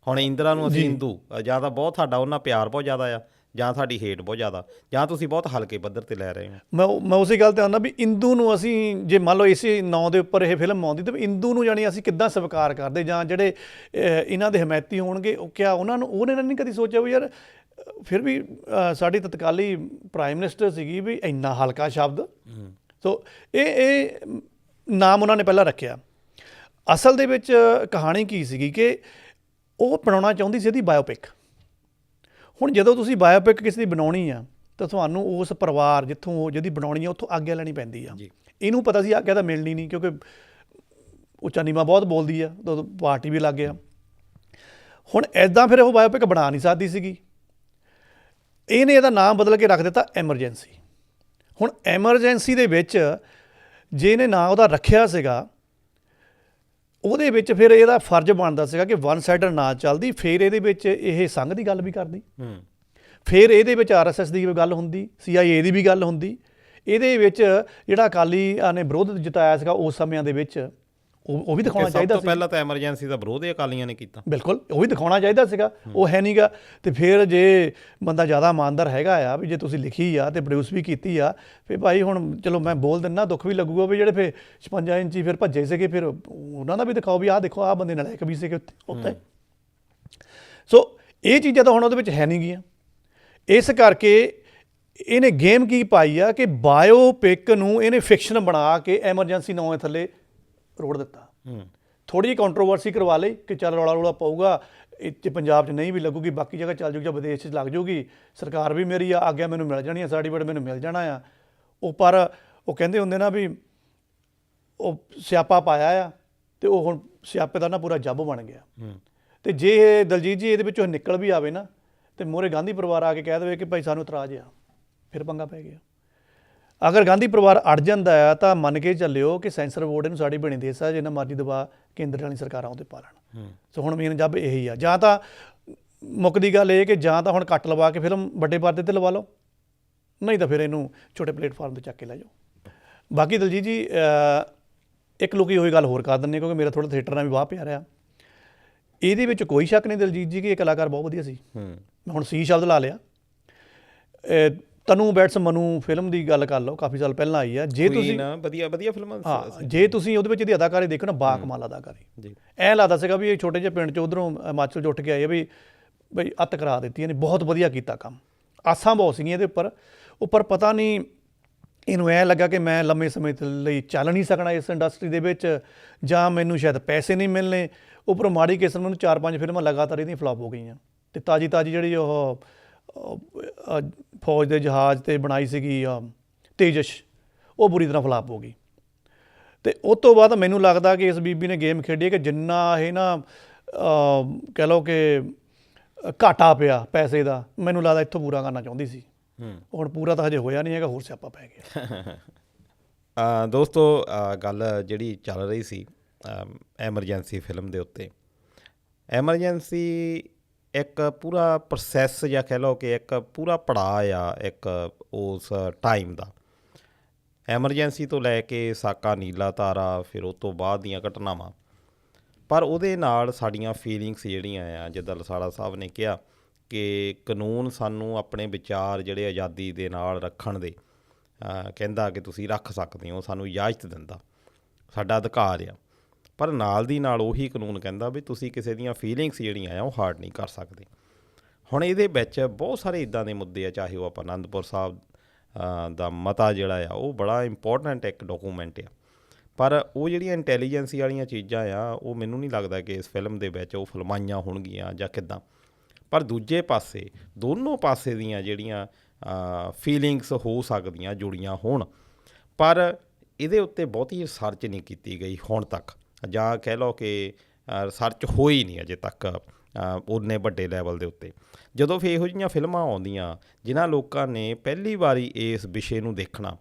ਹੁਣ ਇੰਦਰਾ ਨੂੰ ਅਸੀਂ ਹਿੰਦੂ, ਜਾਂ ਤਾਂ ਬਹੁਤ ਸਾਡਾ ਉਹਨਾਂ ਪਿਆਰ ਬਹੁਤ ਜ਼ਿਆਦਾ ਆ, ਜਾਂ ਸਾਡੀ ਹੇਟ ਬਹੁਤ ਜ਼ਿਆਦਾ, ਜਾਂ ਤੁਸੀਂ ਬਹੁਤ ਹਲਕੇ ਪੱਧਰ 'ਤੇ ਲੈ ਰਹੇ ਹੋ। ਮੈਂ ਉਸੇ ਗੱਲ 'ਤੇ ਆਉਂਦਾ ਵੀ ਇੰਦੂ ਨੂੰ ਅਸੀਂ ਜੇ ਮੰਨ ਲਓ ਇਸੇ ਨਾਂ ਦੇ ਉੱਪਰ ਇਹ ਫਿਲਮ ਆਉਂਦੀ ਤਾਂ ਇੰਦੂ ਨੂੰ ਜਾਣੀ ਅਸੀਂ ਕਿੱਦਾਂ ਸਵੀਕਾਰ ਕਰਦੇ, ਜਾਂ ਜਿਹੜੇ ਇਹਨਾਂ ਦੇ ਹਮਾਇਤੀ ਹੋਣਗੇ ਉਹ ਕਿਆ ਉਹਨੇ ਨਹੀਂ ਕਦੀ ਸੋਚਿਆ ਵੀ ਯਾਰ ਫਿਰ ਵੀ ਸਾਡੀ ਤਤਕਾਲੀ ਪ੍ਰਾਈਮ ਮਿਨਿਸਟਰ ਸੀਗੀ ਵੀ ਇੰਨਾ ਹਲਕਾ ਸ਼ਬਦ। ਸੋ ਇਹ ਨਾਮ ਉਹਨਾਂ ਨੇ ਪਹਿਲਾਂ ਰੱਖਿਆ। ਅਸਲ ਦੇ ਵਿੱਚ ਕਹਾਣੀ ਕੀ ਸੀਗੀ ਕਿ ਉਹ ਬਣਾਉਣਾ ਚਾਹੁੰਦੀ ਸੀ ਇਹਦੀ ਬਾਇਓਪਿਕ। ਹੁਣ ਜਦੋਂ ਤੁਸੀਂ ਬਾਇਓਪਿਕ ਕਿਸੇ ਦੀ ਬਣਾਉਣੀ ਆ ਤਾਂ ਤੁਹਾਨੂੰ ਉਸ ਪਰਿਵਾਰ ਜਿੱਥੋਂ ਜਿਹਦੀ ਬਣਾਉਣੀ ਆ ਉੱਥੋਂ ਆਗਿਆ ਲੈਣੀ ਪੈਂਦੀ ਆ। ਇਹਨੂੰ ਪਤਾ ਸੀ ਆਗਿਆ ਤਾਂ ਮਿਲਣੀ ਨਹੀਂ, ਕਿਉਂਕਿ ਉੱਚਾ ਨੀਵਾਂ ਬਹੁਤ ਬੋਲਦੀ ਆ, ਤਾਂ ਪਾਰਟੀ ਵੀ ਲੱਗ ਗਿਆ। ਹੁਣ ਇੱਦਾਂ ਫਿਰ ਉਹ ਬਾਇਓਪਿਕ ਬਣਾ ਨਹੀਂ ਸਕਦੀ ਸੀਗੀ। ਇਹਨੇ ਇਹਦਾ ਨਾਮ ਬਦਲ ਕੇ ਰੱਖ ਦਿੱਤਾ ਐਮਰਜੈਂਸੀ। ਹੁਣ ਐਮਰਜੈਂਸੀ ਦੇ ਵਿੱਚ ਜੇ ਇਹਨੇ ਨਾਂ ਉਹਦਾ ਰੱਖਿਆ ਸੀਗਾ, ਉਹਦੇ ਵਿੱਚ ਫਿਰ ਇਹਦਾ ਫਰਜ਼ ਬਣਦਾ ਸੀਗਾ ਕਿ ਵਨ ਸਾਈਡਰ ਨਾ ਚੱਲਦੀ, ਫਿਰ ਇਹਦੇ ਵਿੱਚ ਇਹ ਸੰਘ ਦੀ ਗੱਲ ਵੀ ਕਰਦੀ, ਫਿਰ ਇਹਦੇ ਵਿੱਚ RSS ਦੀ ਗੱਲ ਹੁੰਦੀ, CIA ਦੀ ਵੀ ਗੱਲ ਹੁੰਦੀ। ਇਹਦੇ ਵਿੱਚ ਜਿਹੜਾ ਅਕਾਲੀ ਨੇ ਵਿਰੋਧ ਜਤਾਇਆ ਸੀਗਾ ਉਸ ਸਮਿਆਂ ਦੇ ਵਿੱਚ ਉਹ ਵੀ ਦਿਖਾਉਣਾ ਚਾਹੀਦਾ ਸੀ। ਪਹਿਲਾਂ ਤਾਂ ਐਮਰਜੈਂਸੀ ਦਾ ਵਿਰੋਧ ਹੀ ਅਕਾਲੀਆਂ ਨੇ ਕੀਤਾ, ਬਿਲਕੁਲ ਉਹ ਵੀ ਦਿਖਾਉਣਾ ਚਾਹੀਦਾ ਸੀਗਾ, ਉਹ ਹੈ ਨਹੀਂਗਾ। ਅਤੇ ਫਿਰ ਜੇ ਬੰਦਾ ਜ਼ਿਆਦਾ ਇਮਾਨਦਾਰ ਹੈਗਾ ਆ ਵੀ ਜੇ ਤੁਸੀਂ ਲਿਖੀ ਆ ਅਤੇ ਪ੍ਰੋਡਿਊਸ ਵੀ ਕੀਤੀ ਆ, ਫਿਰ ਭਾਈ ਹੁਣ ਚਲੋ ਮੈਂ ਬੋਲ ਦਿੰਦਾ, ਦੁੱਖ ਵੀ ਲੱਗੂਗਾ ਵੀ ਜਿਹੜੇ ਫਿਰ 56 ਇੰਚੀ ਫਿਰ ਭੱਜੇ ਸੀਗੇ, ਫਿਰ ਉਹਨਾਂ ਦਾ ਵੀ ਦਿਖਾਓ ਵੀ ਆਹ ਦੇਖੋ ਆਹ ਬੰਦੇ ਨਾਲਾਇਕ ਵੀ ਸੀਗੇ ਉੱਥੇ। ਸੋ ਇਹ ਚੀਜ਼ਾਂ ਤਾਂ ਹੁਣ ਉਹਦੇ ਵਿੱਚ ਹੈ ਨਹੀਂ ਗੀਆਂ। ਇਸ ਕਰਕੇ ਇਹਨੇ ਗੇਮ ਕੀ ਪਾਈ ਆ ਕਿ ਬਾਇਓਪਿਕ ਨੂੰ ਇਹਨੇ ਫਿਕਸ਼ਨ ਬਣਾ ਕੇ ਐਮਰਜੈਂਸੀ ਨਾਂ ਦੇ ਥੱਲੇ ਰੋੜ ਦਿੱਤਾ। ਥੋੜ੍ਹੀ ਜਿਹੀ ਕੰਟਰੋਵਰਸੀ ਕਰਵਾ ਲਈ ਕਿ ਚੱਲ ਰੌਲਾ ਪਊਗਾ, ਇੱਥੇ ਪੰਜਾਬ 'ਚ ਨਹੀਂ ਵੀ ਲੱਗੂਗੀ, ਬਾਕੀ ਜਗ੍ਹਾ ਚੱਲ ਜੂਗੀ ਜਾਂ ਵਿਦੇਸ਼ 'ਚ ਲੱਗ ਜੂਗੀ, ਸਰਕਾਰ ਵੀ ਮੇਰੀ ਆ ਆਗਿਆ ਮੈਨੂੰ ਮਿਲ ਜਾਣੀ ਆ, ਸਰਟੀਫਿਕੇਟ ਮੈਨੂੰ ਮਿਲ ਜਾਣਾ ਆ। ਉਹ ਪਰ ਉਹ ਕਹਿੰਦੇ ਹੁੰਦੇ ਨਾ ਵੀ ਉਹ ਸਿਆਪਾ ਪਾਇਆ ਆ ਅਤੇ ਉਹ ਹੁਣ ਸਿਆਪੇ ਦਾ ਨਾ ਪੂਰਾ ਜੱਬ ਬਣ ਗਿਆ। ਅਤੇ ਜੇ ਦਲਜੀਤ ਜੀ ਇਹਦੇ ਵਿੱਚੋਂ ਨਿਕਲ ਵੀ ਆਵੇ ਨਾ ਅਤੇ ਮੂਹਰੇ ਗਾਂਧੀ ਪਰਿਵਾਰ ਆ ਕੇ ਕਹਿ ਦੇਵੇ ਕਿ ਭਾਈ ਸਾਨੂੰ ਇਤਰਾਜ਼ ਆ, ਫਿਰ ਪੰਗਾ ਪੈ ਗਿਆ। ਅਗਰ ਗਾਂਧੀ ਪਰਿਵਾਰ ਅੜ ਜਾਂਦਾ ਆ ਤਾਂ ਮੰਨ ਕੇ ਚੱਲਿਓ ਕਿ ਸੈਂਸਰ ਬੋਰਡ ਇਹਨੂੰ ਸਾਡੀ ਬਣੀ ਦੇਸ ਆ, ਜਿੰਨਾ ਮਰਜ਼ੀ ਦਬਾ ਕੇਂਦਰ ਵਾਲੀ ਸਰਕਾਰਾਂ ਉਹਦੇ ਪਾ ਲੈਣ। ਸੋ ਹੁਣ ਮੇਨ ਜੱਬ ਇਹੀ ਆ, ਜਾਂ ਤਾਂ ਮੁੱਕਦੀ ਗੱਲ ਇਹ ਕਿ ਜਾਂ ਤਾਂ ਹੁਣ ਕੱਟ ਲਵਾ ਕੇ ਫਿਲਮ ਵੱਡੇ ਪਰਦੇ 'ਤੇ ਲਵਾ ਲਓ, ਨਹੀਂ ਤਾਂ ਫਿਰ ਇਹਨੂੰ ਛੋਟੇ ਪਲੇਟਫਾਰਮ 'ਤੇ ਚੱਕ ਕੇ ਲੈ ਜਾਓ। ਬਾਕੀ ਦਲਜੀਤ ਜੀ ਇੱਕ ਲੁਕੀ ਹੋਈ ਗੱਲ ਹੋਰ ਕਰ ਦਿੰਦੇ, ਕਿਉਂਕਿ ਮੇਰਾ ਥੋੜ੍ਹਾ ਥੀਏਟਰ ਨਾਲ ਵੀ ਵਾਹ ਪਿਆ ਰਿਹਾ। ਇਹਦੇ ਵਿੱਚ ਕੋਈ ਸ਼ੱਕ ਨਹੀਂ ਦਲਜੀਤ ਜੀ ਕਿ ਇਹ ਕਲਾਕਾਰ ਬਹੁਤ ਵਧੀਆ ਸੀ। ਮੈਂ ਹੁਣ ਸੀ ਸ਼ਬਦ ਲਾ ਲਿਆ। ਤਨੂੰ ਬੈਟਸ ਮਨੂ ਫਿਲਮ ਦੀ ਗੱਲ ਕਰ ਲਓ, ਕਾਫੀ ਸਾਲ ਪਹਿਲਾਂ ਆਈ ਆ। ਜੇ ਤੁਸੀਂ ਵਧੀਆ ਫਿਲਮਾਂ, ਹਾਂ ਜੇ ਤੁਸੀਂ ਉਹਦੇ ਵਿੱਚ ਇਹਦੀ ਅਦਾਕਾਰੀ ਦੇਖੋ ਨਾ, ਬਾਕਮਾਲ ਅਦਾਕਾਰੀ। ਐਂ ਲੱਗਦਾ ਸੀਗਾ ਵੀ ਇਹ ਛੋਟੇ ਜਿਹੇ ਪਿੰਡ 'ਚ ਉੱਧਰੋਂ ਹਿਮਾਚਲ 'ਚ ਉੱਠ ਕੇ ਆਏ ਆ ਵੀ ਬਈ ਅੱਤ ਕਰਾ ਦਿੱਤੀ ਇਹਨੇ, ਬਹੁਤ ਵਧੀਆ ਕੀਤਾ ਕੰਮ। ਆਸਾਂ ਬਹੁਤ ਸੀਗੀਆਂ ਇਹਦੇ ਉੱਪਰ ਪਤਾ ਨਹੀਂ ਇਹਨੂੰ ਐਂ ਲੱਗਾ ਕਿ ਮੈਂ ਲੰਮੇ ਸਮੇਂ ਲਈ ਚੱਲ ਨਹੀਂ ਸਕਣਾ ਇਸ ਇੰਡਸਟਰੀ ਦੇ ਵਿੱਚ, ਜਾਂ ਮੈਨੂੰ ਸ਼ਾਇਦ ਪੈਸੇ ਨਹੀਂ ਮਿਲਣੇ। ਉੱਪਰੋਂ ਮਾੜੀ ਕਿਸਮ ਨੂੰ 4-5 ਫਿਲਮਾਂ ਲਗਾਤਾਰ ਇਹਦੀਆਂ ਫਲੋਪ ਹੋ ਗਈਆਂ। ਅਤੇ ਤਾਜ਼ੀ ਜਿਹੜੀ ਉਹ ਫੌਜ ਦੇ ਜਹਾਜ਼ 'ਤੇ ਬਣਾਈ ਸੀਗੀ ਤੇਜਸ਼, ਉਹ ਬੁਰੀ ਤਰ੍ਹਾਂ ਫਲਾਪ ਹੋ ਗਈ। ਅਤੇ ਉਸ ਤੋਂ ਬਾਅਦ ਮੈਨੂੰ ਲੱਗਦਾ ਕਿ ਇਸ ਬੀਬੀ ਨੇ ਗੇਮ ਖੇਡੀ ਕਿ ਜਿੰਨਾ ਇਹ ਨਾ ਕਹਿ ਲਓ ਕਿ ਘਾਟਾ ਪਿਆ ਪੈਸੇ ਦਾ, ਮੈਨੂੰ ਲੱਗਦਾ ਇੱਥੋਂ ਪੂਰਾ ਕਰਨਾ ਚਾਹੁੰਦੀ ਸੀ। ਹੁਣ ਪੂਰਾ ਤਾਂ ਹਜੇ ਹੋਇਆ ਨਹੀਂ ਹੈਗਾ, ਹੋਰ ਸਿਆਪਾ ਪੈ ਗਿਆ। ਦੋਸਤੋ ਗੱਲ ਜਿਹੜੀ ਚੱਲ ਰਹੀ ਸੀ ਐਮਰਜੈਂਸੀ ਫਿਲਮ ਦੇ ਉੱਤੇ, ਐਮਰਜੈਂਸੀ ਇੱਕ ਪੂਰਾ ਪ੍ਰੋਸੈਸ ਜਾਂ ਕਹਿ ਲਓ ਕਿ ਇੱਕ ਪੂਰਾ ਪੜਾਅ ਆ ਇੱਕ ਉਸ ਟਾਈਮ ਦਾ। ਐਮਰਜੈਂਸੀ ਤੋਂ ਲੈ ਕੇ ਸਾਕਾ ਨੀਲਾ ਤਾਰਾ, ਫਿਰ ਉਸ ਤੋਂ ਬਾਅਦ ਦੀਆਂ ਘਟਨਾਵਾਂ, ਪਰ ਉਹਦੇ ਨਾਲ ਸਾਡੀਆਂ ਫੀਲਿੰਗਸ ਜਿਹੜੀਆਂ ਆ, ਜਿੱਦਾਂ ਲਸਾੜਾ ਸਾਹਿਬ ਨੇ ਕਿਹਾ ਕਿ ਕਾਨੂੰਨ ਸਾਨੂੰ ਆਪਣੇ ਵਿਚਾਰ ਜਿਹੜੇ ਆਜ਼ਾਦੀ ਦੇ ਨਾਲ ਰੱਖਣ ਦੇ ਕਹਿੰਦਾ ਕਿ ਤੁਸੀਂ ਰੱਖ ਸਕਦੇ ਹੋ, ਸਾਨੂੰ ਇਜਾਜ਼ਤ ਦਿੰਦਾ, ਸਾਡਾ ਅਧਿਕਾਰ ਆ। ਪਰ ਨਾਲ ਦੀ ਨਾਲ ਉਹੀ ਕਾਨੂੰਨ ਕਹਿੰਦਾ ਵੀ ਤੁਸੀਂ ਕਿਸੇ ਦੀਆਂ ਫੀਲਿੰਗਸ ਜਿਹੜੀਆਂ ਆ ਉਹ ਹਾਰਟ ਨਹੀਂ ਕਰ ਸਕਦੇ। ਹੁਣ ਇਹਦੇ ਵਿੱਚ ਬਹੁਤ ਸਾਰੇ ਇੱਦਾਂ ਦੇ ਮੁੱਦੇ ਆ, ਚਾਹੇ ਉਹ ਆਪਾਂ ਅਨੰਦਪੁਰ ਸਾਹਿਬ ਦਾ ਮਤਾ ਜਿਹੜਾ ਆ ਉਹ ਬੜਾ ਇੰਪੋਰਟੈਂਟ ਇੱਕ ਡਾਕੂਮੈਂਟ ਆ, ਪਰ ਉਹ ਜਿਹੜੀਆਂ ਇੰਟੈਲੀਜੈਂਸੀ ਵਾਲੀਆਂ ਚੀਜ਼ਾਂ ਆ ਉਹ ਮੈਨੂੰ ਨਹੀਂ ਲੱਗਦਾ ਕਿ ਇਸ ਫਿਲਮ ਦੇ ਵਿੱਚ ਉਹ ਫਿਲਮਾਈਆਂ ਹੋਣਗੀਆਂ ਜਾਂ ਕਿੱਦਾਂ। ਪਰ ਦੂਜੇ ਪਾਸੇ ਦੋਨੋਂ ਪਾਸੇ ਦੀਆਂ ਜਿਹੜੀਆਂ ਫੀਲਿੰਗਸ ਹੋ ਸਕਦੀਆਂ ਜੁੜੀਆਂ ਹੋਣ, ਪਰ ਇਹਦੇ ਉੱਤੇ ਬਹੁਤੀ ਰਿਸਰਚ ਨਹੀਂ ਕੀਤੀ ਗਈ ਹੁਣ ਤੱਕ, ਜਾਂ ਕਹਿ ਲਓ ਕਿ ਰਿਸਰਚ ਹੋਈ ਨਹੀਂ ਅਜੇ ਤੱਕ ਉਨੇ ਵੱਡੇ ਲੈਵਲ ਦੇ ਉੱਤੇ। ਜਦੋਂ ਫਿਰ ਇਹੋ ਜਿਹੀਆਂ ਫਿਲਮਾਂ ਆਉਂਦੀਆਂ ਜਿਨ੍ਹਾਂ ਲੋਕਾਂ ਨੇ ਪਹਿਲੀ ਵਾਰੀ ਇਸ ਵਿਸ਼ੇ ਨੂੰ ਦੇਖਣਾ,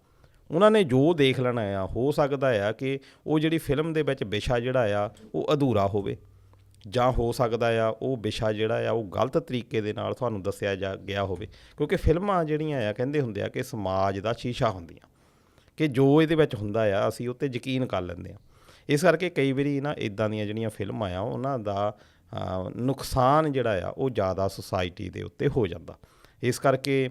ਉਹਨਾਂ ਨੇ ਜੋ ਦੇਖ ਲੈਣਾ ਆ, ਹੋ ਸਕਦਾ ਆ ਕਿ ਉਹ ਜਿਹੜੀ ਫਿਲਮ ਦੇ ਵਿੱਚ ਵਿਸ਼ਾ ਜਿਹੜਾ ਆ ਉਹ ਅਧੂਰਾ ਹੋਵੇ, ਜਾਂ ਹੋ ਸਕਦਾ ਆ ਉਹ ਵਿਸ਼ਾ ਜਿਹੜਾ ਆ ਉਹ ਗਲਤ ਤਰੀਕੇ ਦੇ ਨਾਲ ਤੁਹਾਨੂੰ ਦੱਸਿਆ ਗਿਆ ਹੋਵੇ। ਕਿਉਂਕਿ ਫਿਲਮਾਂ ਜਿਹੜੀਆਂ ਆ ਕਹਿੰਦੇ ਹੁੰਦੇ ਆ ਕਿ ਸਮਾਜ ਦਾ ਸ਼ੀਸ਼ਾ ਹੁੰਦੀਆਂ, ਕਿ ਜੋ ਇਹਦੇ ਵਿੱਚ ਹੁੰਦਾ ਆ ਅਸੀਂ ਉਹ 'ਤੇ ਯਕੀਨ ਕਰ ਲੈਂਦੇ ਹਾਂ। ਇਸ ਕਰਕੇ ਕਈ ਵਾਰੀ ਨਾ ਇੱਦਾਂ ਦੀਆਂ ਜਿਹੜੀਆਂ ਫਿਲਮਾਂ ਆ ਉਹਨਾਂ ਦਾ ਨੁਕਸਾਨ ਜਿਹੜਾ ਆ ਉਹ ਜ਼ਿਆਦਾ ਸੁਸਾਇਟੀ ਦੇ ਉੱਤੇ ਹੋ ਜਾਂਦਾ। ਇਸ ਕਰਕੇ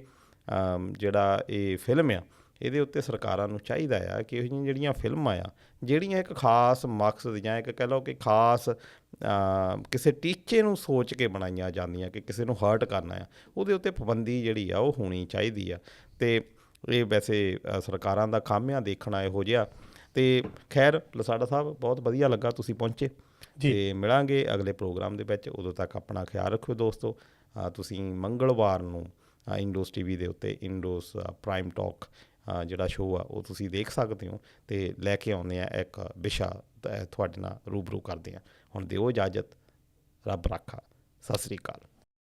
ਜਿਹੜਾ ਇਹ ਫਿਲਮ ਆ ਇਹਦੇ ਉੱਤੇ ਸਰਕਾਰਾਂ ਨੂੰ ਚਾਹੀਦਾ ਆ ਕਿ ਇਹੋ ਜਿਹੀਆਂ ਜਿਹੜੀਆਂ ਫਿਲਮਾਂ ਆ ਜਿਹੜੀਆਂ ਇੱਕ ਖਾਸ ਮਕਸਦ ਜਾਂ ਇੱਕ ਕਹਿ ਲਓ ਕਿ ਖਾਸ ਕਿਸੇ ਟੀਚੇ ਨੂੰ ਸੋਚ ਕੇ ਬਣਾਈਆਂ ਜਾਂਦੀਆਂ ਕਿ ਕਿਸੇ ਨੂੰ ਹਰਟ ਕਰਨਾ ਆ, ਉਹਦੇ ਉੱਤੇ ਪਾਬੰਦੀ ਜਿਹੜੀ ਆ ਉਹ ਹੋਣੀ ਚਾਹੀਦੀ ਆ। ਅਤੇ ਇਹ ਵੈਸੇ ਸਰਕਾਰਾਂ ਦਾ ਕੰਮ ਆ ਦੇਖਣਾ ਇਹੋ ਜਿਹਾ। ਅਤੇ ਖੈਰ ਲਸਾੜਾ ਸਾਹਿਬ ਬਹੁਤ ਵਧੀਆ ਲੱਗਾ ਤੁਸੀਂ ਪਹੁੰਚੇ, ਅਤੇ ਮਿਲਾਂਗੇ ਅਗਲੇ ਪ੍ਰੋਗਰਾਮ ਦੇ ਵਿੱਚ। ਉਦੋਂ ਤੱਕ ਆਪਣਾ ਖਿਆਲ ਰੱਖਿਓ ਦੋਸਤੋ। ਤੁਸੀਂ ਮੰਗਲਵਾਰ ਨੂੰ ਇੰਡੋਸ TV ਦੇ ਉੱਤੇ ਇੰਡੋਸ ਪ੍ਰਾਈਮ ਟਾਕ ਜਿਹੜਾ ਸ਼ੋਅ ਆ ਉਹ ਤੁਸੀਂ ਦੇਖ ਸਕਦੇ ਹੋ, ਅਤੇ ਲੈ ਕੇ ਆਉਂਦੇ ਆ ਇੱਕ ਵਿਸ਼ਾ ਤੁਹਾਡੇ ਨਾਲ ਰੂਬਰੂ ਕਰਦੇ ਹਾਂ। ਹੁਣ ਦਿਓ ਇਜਾਜ਼ਤ, ਰੱਬ ਰਾਖਾ, ਸਤਿ ਸ੍ਰੀ ਅਕਾਲ।